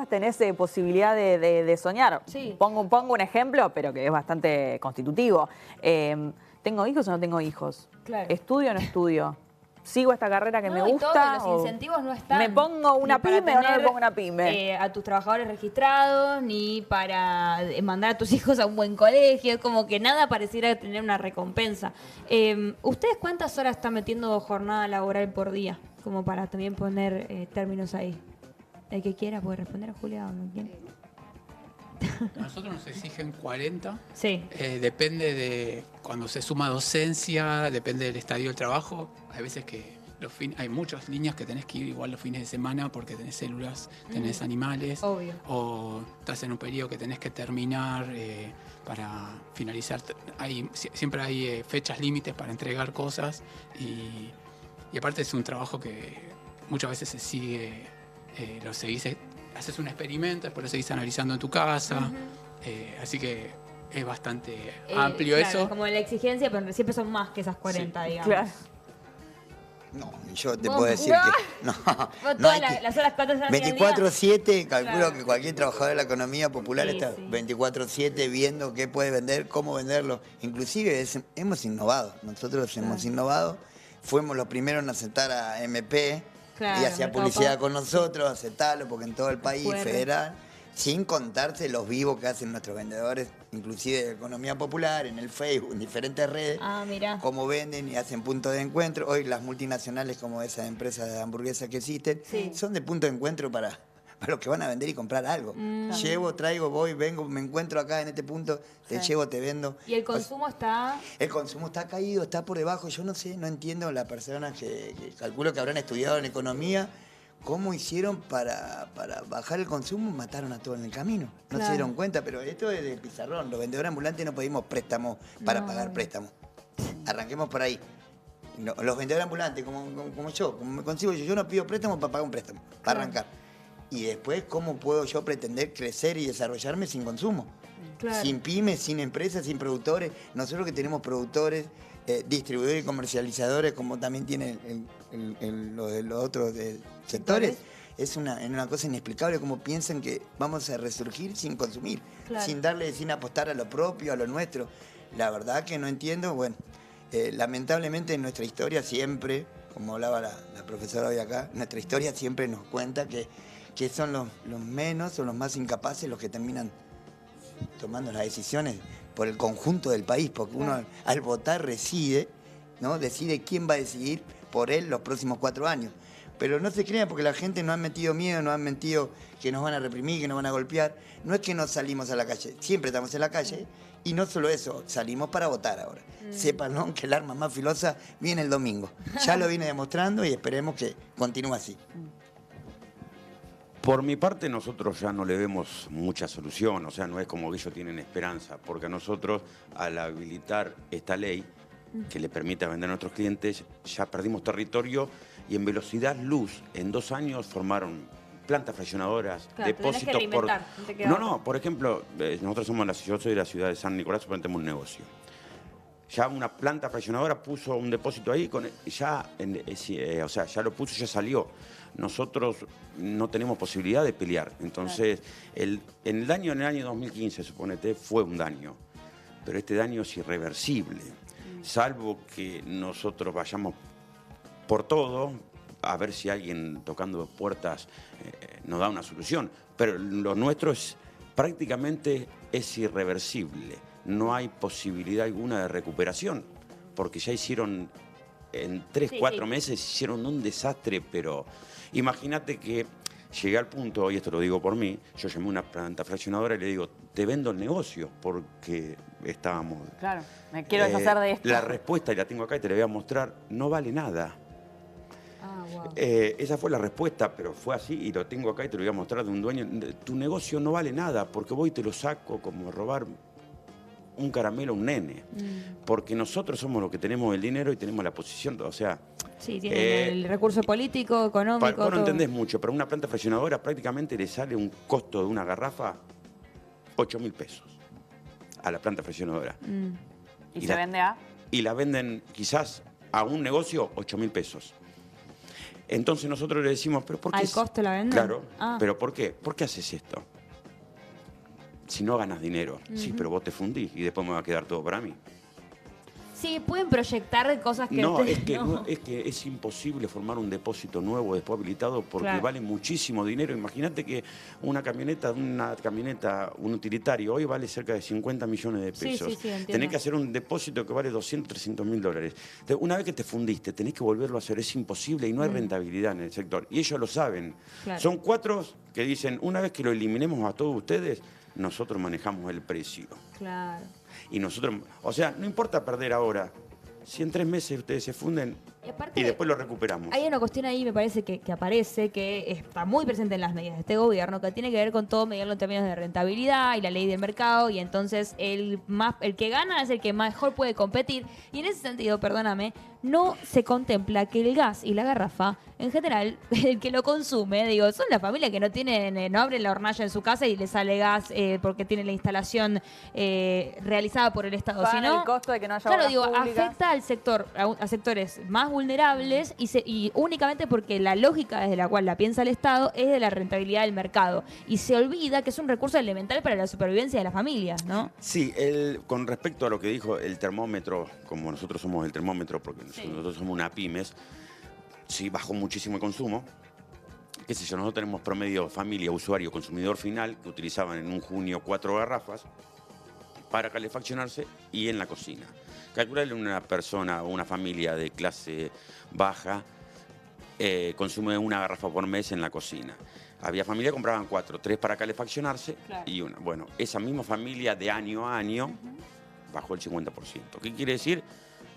Speaker 1: tenés posibilidad de soñar.
Speaker 3: Sí.
Speaker 1: Pongo un ejemplo, pero que es bastante constitutivo. ¿Tengo hijos o no tengo hijos?
Speaker 3: Claro.
Speaker 1: ¿Estudio o no estudio? ¿sigo esta carrera que me
Speaker 3: y
Speaker 1: gusta?
Speaker 3: todos los
Speaker 1: o
Speaker 3: incentivos no están.
Speaker 1: ¿Me pongo una
Speaker 3: ni para
Speaker 1: pyme o no me
Speaker 3: tener,
Speaker 1: pongo una pyme?
Speaker 3: a tus trabajadores registrados, ni para mandar a tus hijos a un buen colegio. Es como que nada pareciera tener una recompensa. ¿Ustedes cuántas horas están metiendo jornada laboral por día? Como para también poner términos ahí. El que quiera puede responder, Julia.
Speaker 11: A nosotros nos exigen 40.
Speaker 3: Sí.
Speaker 11: Depende de cuando se suma docencia, depende del estadio del trabajo. Hay veces que hay muchas líneas que tenés que ir igual los fines de semana porque tenés células, tenés animales.
Speaker 3: Obvio.
Speaker 11: O estás en un periodo que tenés que terminar para finalizar. Siempre hay fechas límites para entregar cosas y aparte es un trabajo que muchas veces se sigue, lo seguís. Haces un experimento, después lo seguís analizando en tu casa. Así que es bastante amplio
Speaker 3: claro,
Speaker 11: eso.
Speaker 3: Es como la exigencia, pero siempre son más que esas 40, digamos.
Speaker 1: Claro.
Speaker 9: No, yo te
Speaker 3: ¿Vos?
Speaker 9: puedo decir que... No,
Speaker 3: Vos
Speaker 9: no hay
Speaker 3: todas
Speaker 9: que-
Speaker 3: las horas, 4 horas del día.
Speaker 9: 24/7, calculo
Speaker 3: Claro.
Speaker 9: que cualquier trabajador de la economía popular
Speaker 3: Sí,
Speaker 9: está
Speaker 3: sí.
Speaker 9: 24/7 viendo qué puede vender, cómo venderlo. Inclusive hemos innovado, nosotros hemos innovado. Fuimos los primeros en aceptar a MP
Speaker 3: Claro,
Speaker 9: y hacía
Speaker 3: Mercado
Speaker 9: publicidad
Speaker 3: Pago.
Speaker 9: con nosotros, aceptarlo, porque en todo el país,
Speaker 3: QR.
Speaker 9: federal, sin contarse los vivos que hacen nuestros vendedores, inclusive de economía popular, en el Facebook, en diferentes redes.
Speaker 3: Ah, mirá.
Speaker 9: Cómo venden y hacen punto de encuentro. Hoy las multinacionales como esas empresas de hamburguesas que existen
Speaker 3: Sí.
Speaker 9: son de punto de encuentro para los que van a vender y comprar algo. Llevo, traigo, voy, vengo, me encuentro acá en este punto, te
Speaker 3: Sí.
Speaker 9: llevo, te vendo.
Speaker 3: Y el consumo está...
Speaker 9: El consumo está caído, está por debajo. Yo no sé, no entiendo las personas que calculo que habrán estudiado en economía. ¿Cómo hicieron para bajar el consumo? Mataron a todos en el camino. No
Speaker 3: Claro.
Speaker 9: se dieron cuenta, pero esto es del pizarrón. Los vendedores ambulantes no pedimos préstamos para
Speaker 3: No.
Speaker 9: pagar préstamos. Arranquemos por ahí. No, los vendedores ambulantes, como yo, como me consigo yo no pido préstamo para pagar un préstamo, para arrancar. Y después, ¿cómo puedo yo pretender crecer y desarrollarme sin consumo?
Speaker 3: Claro.
Speaker 9: Sin pymes, sin empresas, sin productores. Nosotros que tenemos productores, distribuidores y comercializadores, como también tienen los otros sectores, es una cosa inexplicable cómo piensan que vamos a resurgir sin consumir,
Speaker 3: Claro.
Speaker 9: sin apostar a lo propio, a lo nuestro. La verdad que no entiendo, bueno, lamentablemente en nuestra historia siempre, como hablaba la profesora hoy acá, nuestra historia siempre nos cuenta que son los menos o los más incapaces los que terminan tomando las decisiones por el conjunto del país, porque uno al votar decide quién va a decidir por él los próximos 4 años. Pero no se crean porque la gente nos ha metido miedo, nos han metido que nos van a reprimir, que nos van a golpear. No es que no salimos a la calle, siempre estamos en la calle. Y no solo eso, salimos para votar ahora. Sépanlo que el arma más filosa viene el domingo. Ya lo viene demostrando y esperemos que continúe así.
Speaker 10: Por mi parte, nosotros ya no le vemos mucha solución, o sea, no es como que ellos tienen esperanza, porque a nosotros, al habilitar esta ley que le permite vender a nuestros clientes, ya perdimos territorio y en velocidad luz, en 2 años formaron plantas fraccionadoras,
Speaker 3: Claro, te tenés que
Speaker 10: depósitos por...
Speaker 3: reinventar, no te queda otra.
Speaker 10: por ejemplo, nosotros yo soy de la ciudad de San Nicolás, pero tenemos un negocio. Ya una planta fraccionadora puso un depósito ahí, ya lo puso, ya salió. Nosotros no tenemos posibilidad de pelear. Entonces, en el año 2015, suponete, fue un daño. Pero este daño es irreversible. Salvo que nosotros vayamos por todo, a ver si alguien tocando puertas nos da una solución. Pero lo nuestro prácticamente es irreversible. No hay posibilidad alguna de recuperación, porque ya hicieron, en 3-4 meses, hicieron un desastre, pero imagínate que llegué al punto, y esto lo digo por mí, yo llamé a una planta fraccionadora y le digo, te vendo el negocio, porque estábamos...
Speaker 1: Claro, me quiero deshacer de esto.
Speaker 10: La respuesta, y la tengo acá y te la voy a mostrar, no vale nada. Esa fue la respuesta, pero fue así y lo tengo acá y te lo voy a mostrar de un dueño. Tu negocio no vale nada porque voy y te lo saco como robar un caramelo a un nene. Porque nosotros somos los que tenemos el dinero y tenemos la posición, o sea...
Speaker 3: Sí, tienen el recurso político, económico,
Speaker 10: Vos no
Speaker 3: todo.
Speaker 10: entendés mucho, pero a una planta fraccionadora prácticamente le sale un costo de una garrafa 8.000 pesos a la planta fraccionadora.
Speaker 1: ¿Y se vende a?
Speaker 10: Y la venden quizás a un negocio 8.000 pesos. Entonces nosotros le decimos, ¿pero por qué?
Speaker 3: ¿Al costo la venden?
Speaker 10: Claro,
Speaker 3: Ah.
Speaker 10: ¿pero por qué? ¿Por qué haces esto? Si no ganas dinero. Sí, pero vos te fundís y después me va a quedar todo para mí.
Speaker 3: Sí, pueden proyectar cosas que...
Speaker 10: No,
Speaker 3: ustedes
Speaker 10: es que es imposible formar un depósito nuevo después habilitado porque
Speaker 3: Claro.
Speaker 10: vale muchísimo dinero. Imagínate que una camioneta, un utilitario, hoy vale cerca de 50 millones de
Speaker 3: Sí,
Speaker 10: pesos.
Speaker 3: sí, sí, entiendo.
Speaker 10: Tenés que hacer un depósito que vale 200, 300 mil dólares. Una vez que te fundiste, tenés que volverlo a hacer. Es imposible y no hay rentabilidad en el sector. Y ellos lo saben.
Speaker 3: Claro.
Speaker 10: Son 4 que dicen, una vez que lo eliminemos a todos ustedes, nosotros manejamos el precio.
Speaker 3: Claro.
Speaker 10: Y nosotros, o sea, no importa perder ahora. Si en 3 meses ustedes se funden
Speaker 3: Y aparte,
Speaker 10: y después lo recuperamos.
Speaker 3: hay una cuestión ahí, me parece, que aparece, que está muy presente en las medidas de este gobierno, que tiene que ver con todo medirlo en términos de rentabilidad y la ley del mercado, y entonces el que gana es el que mejor puede competir. Y en ese sentido, perdóname, no se contempla que el gas y la garrafa, en general, el que lo consume, digo, son las familias que no tienen, no abren la hornalla en su casa y les sale gas porque tienen la instalación realizada por el Estado.
Speaker 1: Pagan
Speaker 3: Sino,
Speaker 1: el costo de que no haya
Speaker 3: claro,
Speaker 1: obras
Speaker 3: digo,
Speaker 1: públicas.
Speaker 3: afecta al sector, a sectores más vulnerables y únicamente porque la lógica desde la cual la piensa el Estado es de la rentabilidad del mercado. Y se olvida que es un recurso elemental para la supervivencia de las familias, ¿no?
Speaker 10: Sí, con respecto a lo que dijo el termómetro, como nosotros somos el termómetro, porque nosotros somos una pymes, sí bajó muchísimo el consumo. Qué sé yo, nosotros tenemos promedio familia, usuario, consumidor final, que utilizaban en un junio 4 garrafas para calefaccionarse y en la cocina. Calcularle una persona o una familia de clase baja consume una garrafa por mes en la cocina. Había familias que compraban 4, 3 para calefaccionarse y una. Bueno, esa misma familia de año a año bajó el 50%. ¿Qué quiere decir?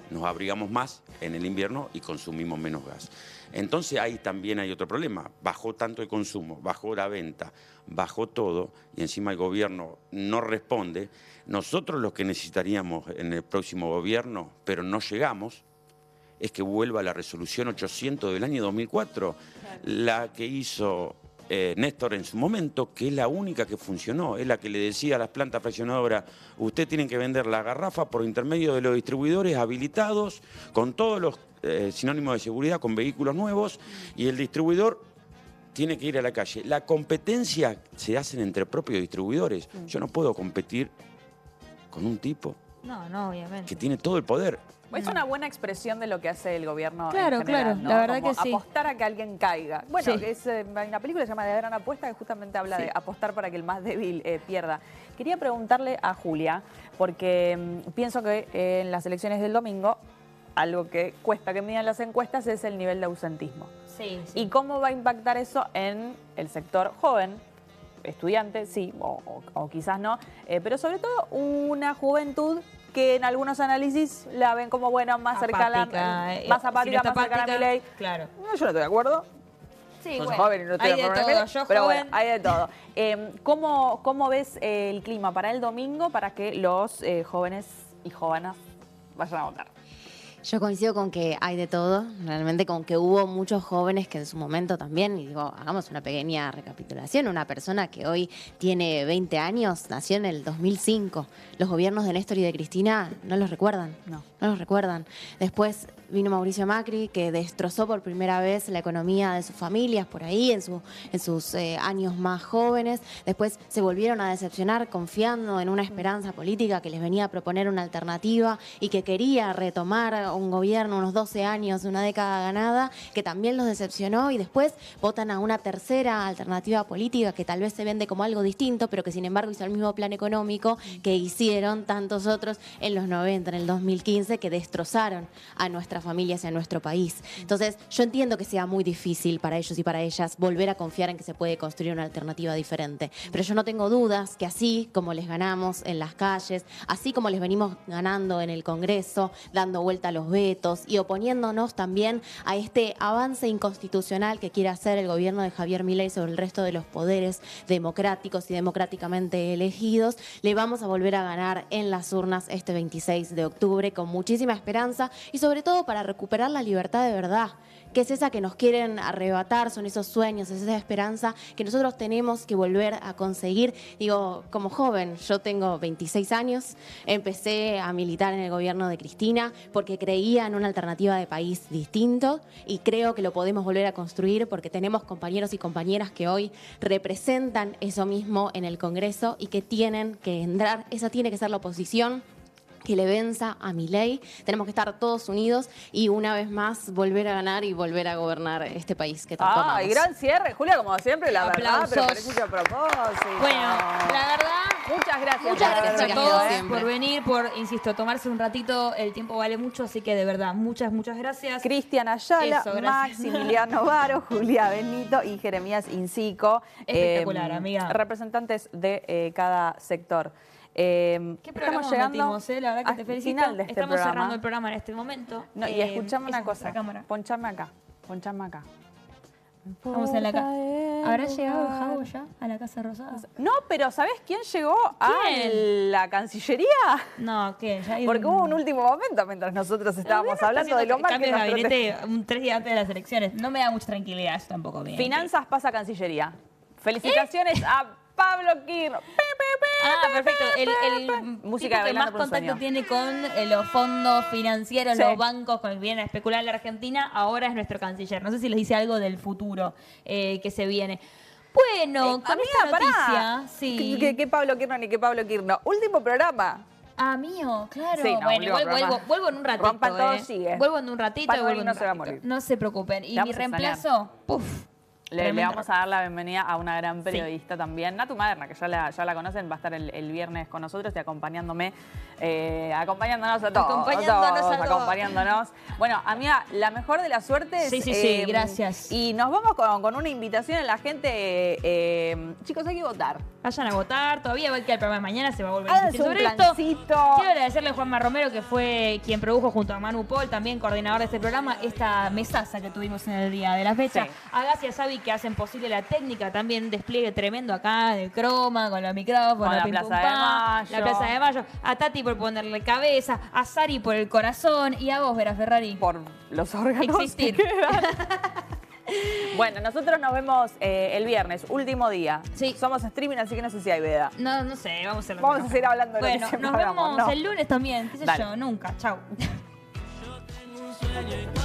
Speaker 10: Nos abrigamos más en el invierno y consumimos menos gas. Entonces ahí también hay otro problema. Bajó tanto el consumo, bajó la venta, bajó todo y encima el gobierno no responde. Nosotros lo que necesitaríamos en el próximo gobierno, pero no llegamos, es que vuelva la resolución 800 del año 2004, la que hizo Néstor en su momento, que es la única que funcionó, es la que le decía a las plantas fraccionadoras, ustedes tienen que vender la garrafa por intermedio de los distribuidores habilitados, con todos los sinónimos de seguridad, con vehículos nuevos, y el distribuidor tiene que ir a la calle. La competencia se hace entre propios distribuidores. Yo no puedo competir con un tipo
Speaker 3: No, obviamente.
Speaker 10: que tiene todo el poder.
Speaker 1: Es una buena expresión de lo que hace el gobierno.
Speaker 3: Claro,
Speaker 1: en general,
Speaker 3: claro,
Speaker 1: ¿no?
Speaker 3: la verdad
Speaker 1: Como
Speaker 3: que sí.
Speaker 1: apostar a que alguien caiga. Bueno,
Speaker 3: Sí.
Speaker 1: hay una película que se llama La Gran Apuesta que justamente habla
Speaker 3: Sí.
Speaker 1: de apostar para que el más débil pierda. Quería preguntarle a Julia, porque pienso que en las elecciones del domingo, algo que cuesta que midan las encuestas es el nivel de ausentismo.
Speaker 3: Sí,
Speaker 1: ¿Y cómo va a impactar eso en el sector joven? Estudiante, sí, o quizás no, pero sobre todo una juventud que en algunos análisis la ven como buena, más cercana, más apática, más cercana a Milei.
Speaker 3: Claro.
Speaker 1: No, yo no estoy de acuerdo.
Speaker 3: Sí,
Speaker 1: No soy
Speaker 3: bueno,
Speaker 1: joven y no estoy
Speaker 3: hay de
Speaker 1: acuerdo con
Speaker 3: todo.
Speaker 1: Milei,
Speaker 3: Yo
Speaker 1: pero
Speaker 3: joven.
Speaker 1: bueno, hay de todo. ¿Cómo ves el clima para el domingo para que los jóvenes y jóvenes vayan a votar?
Speaker 12: Yo coincido con que hay de todo, realmente con que hubo muchos jóvenes que en su momento también, y digo, hagamos una pequeña recapitulación, una persona que hoy tiene 20 años, nació en el 2005, los gobiernos de Néstor y de Cristina no los recuerdan, no los recuerdan. Después vino Mauricio Macri, que destrozó por primera vez la economía de sus familias por ahí, en sus años más jóvenes. Después se volvieron a decepcionar confiando en una esperanza política que les venía a proponer una alternativa y que quería retomar un gobierno, unos 12 años, una década ganada, que también los decepcionó, y después votan a una tercera alternativa política que tal vez se vende como algo distinto, pero que sin embargo hizo el mismo plan económico que hicieron tantos otros en los 90, en el 2015, que destrozaron a nuestras familias y a nuestro país. Entonces, yo entiendo que sea muy difícil para ellos y para ellas volver a confiar en que se puede construir una alternativa diferente, pero yo no tengo dudas que así como les ganamos en las calles, así como les venimos ganando en el Congreso, dando vuelta a los vetos y oponiéndonos también a este avance inconstitucional que quiere hacer el gobierno de Javier Milei sobre el resto de los poderes democráticos y democráticamente elegidos, le vamos a volver a ganar en las urnas este 26 de octubre con muchísima esperanza y sobre todo para recuperar la libertad de verdad, que es esa que nos quieren arrebatar, son esos sueños, es esa esperanza que nosotros tenemos que volver a conseguir. Digo, como joven, yo tengo 26 años, empecé a militar en el gobierno de Cristina porque creía en una alternativa de país distinto y creo que lo podemos volver a construir porque tenemos compañeros y compañeras que hoy representan eso mismo en el Congreso y que tienen que entrar, esa tiene que ser la oposición que le venza a Milei. Tenemos que estar todos unidos y una vez más volver a ganar y volver a gobernar este país que tanto amamos.
Speaker 2: Y gran cierre, Julia, como siempre, la verdad, pero
Speaker 3: Aplausos.
Speaker 2: parece a propósito.
Speaker 3: Bueno, la verdad,
Speaker 2: muchas gracias.
Speaker 3: muchas
Speaker 2: por
Speaker 3: gracias a
Speaker 2: haber
Speaker 3: todos
Speaker 2: venido,
Speaker 3: por venir, por, insisto, tomarse un ratito. El tiempo vale mucho, así que de verdad, muchas gracias.
Speaker 2: Cristian Ayala,
Speaker 3: Eso, gracias.
Speaker 2: Maximiliano Varo, Julia Benito y Jeremías Incico.
Speaker 3: Espectacular, amiga.
Speaker 2: Representantes de cada sector.
Speaker 3: ¿Qué programa
Speaker 2: estamos llegando
Speaker 3: metimos, la verdad que te
Speaker 2: al
Speaker 3: felicito.
Speaker 2: final de este
Speaker 3: Estamos
Speaker 2: programa.
Speaker 3: cerrando el programa en este momento.
Speaker 2: No, y escuchame una
Speaker 3: esa es
Speaker 2: cosa.
Speaker 3: la cámara.
Speaker 2: Ponchame acá.
Speaker 3: Vamos en la ¿Habrá llegado Javo ya a la Casa Rosada?
Speaker 2: No, pero ¿sabés quién llegó a la Cancillería?
Speaker 3: No, ¿qué? Ya hay
Speaker 2: Porque hubo un último momento mientras nosotros estábamos hablando de lo mal que
Speaker 3: cambio de
Speaker 2: nos
Speaker 3: gabinete 3 días antes de las elecciones. No me da mucha tranquilidad eso tampoco. Bien.
Speaker 2: Finanzas pasa a Cancillería. Felicitaciones a Pablo Kirno.
Speaker 3: Ah, perfecto. El
Speaker 2: Música
Speaker 3: tipo que
Speaker 2: de
Speaker 3: más
Speaker 2: Bailando por un
Speaker 3: contacto
Speaker 2: Sueño.
Speaker 3: tiene con los fondos financieros,
Speaker 2: Sí.
Speaker 3: los bancos con el que vienen a especular en la Argentina, ahora es nuestro canciller. No sé si les dice algo del futuro que se viene. Bueno, con
Speaker 2: amiga,
Speaker 3: esta noticia,
Speaker 2: pará.
Speaker 3: sí.
Speaker 2: ¿Qué Pablo Kirno ni qué Pablo Kirno? Último programa.
Speaker 3: Ah, mío, claro.
Speaker 2: Sí, no,
Speaker 3: bueno,
Speaker 2: último
Speaker 3: igual
Speaker 2: programa.
Speaker 3: vuelvo en un ratito.
Speaker 2: Rompan todo, sigue.
Speaker 3: Vuelvo en un ratito
Speaker 2: Pablo
Speaker 3: y vuelvo en
Speaker 2: no
Speaker 3: un
Speaker 2: se va a
Speaker 3: ratito.
Speaker 2: morir.
Speaker 3: No se preocupen. Y
Speaker 2: Te
Speaker 3: mi
Speaker 2: vamos a extrañar.
Speaker 3: reemplazo, ¡puf!
Speaker 2: Le
Speaker 3: Tremendo.
Speaker 2: vamos a dar la bienvenida a una gran periodista también, Natu Maderna, que ya la conocen, va a estar el viernes con nosotros y acompañándonos a todos. Acompañándonos. Bueno, amiga, la mejor de las suertes.
Speaker 3: Sí, gracias.
Speaker 2: Y nos vamos con una invitación a la gente. Chicos, hay que votar.
Speaker 3: Vayan a votar, todavía va a quedar el programa de mañana, se va a volver a
Speaker 2: Háganse
Speaker 3: insistir
Speaker 2: un
Speaker 3: sobre esto.
Speaker 2: plancito.
Speaker 3: Quiero agradecerle a Juanma Romero, que fue quien produjo junto a Manu Paul, también coordinador de este programa, esta mesaza que tuvimos en el día de la fecha.
Speaker 2: Sí.
Speaker 3: A Gassi y a Xavi, que hacen posible la técnica, también un despliegue tremendo acá de croma, con los micrófonos,
Speaker 2: Con la
Speaker 3: pim,
Speaker 2: Plaza
Speaker 3: pum,
Speaker 2: de
Speaker 3: pam,
Speaker 2: Mayo.
Speaker 3: la Plaza de Mayo. A Tati por ponerle cabeza, a Sari por el corazón y a vos, Vera Ferrari.
Speaker 2: Por los órganos.
Speaker 3: Existir.
Speaker 2: que quedan. Bueno, nosotros nos vemos el viernes, último día.
Speaker 3: Sí.
Speaker 2: Somos streaming, así que no sé si hay veda.
Speaker 3: No sé, vamos a hacerlo.
Speaker 2: Vamos a seguir hablando de lo que
Speaker 3: Bueno,
Speaker 2: siempre
Speaker 3: nos
Speaker 2: hablamos,
Speaker 3: vemos
Speaker 2: ¿no?
Speaker 3: el lunes también, qué sé
Speaker 2: Dale.
Speaker 3: yo, nunca. Chau.
Speaker 13: Sueño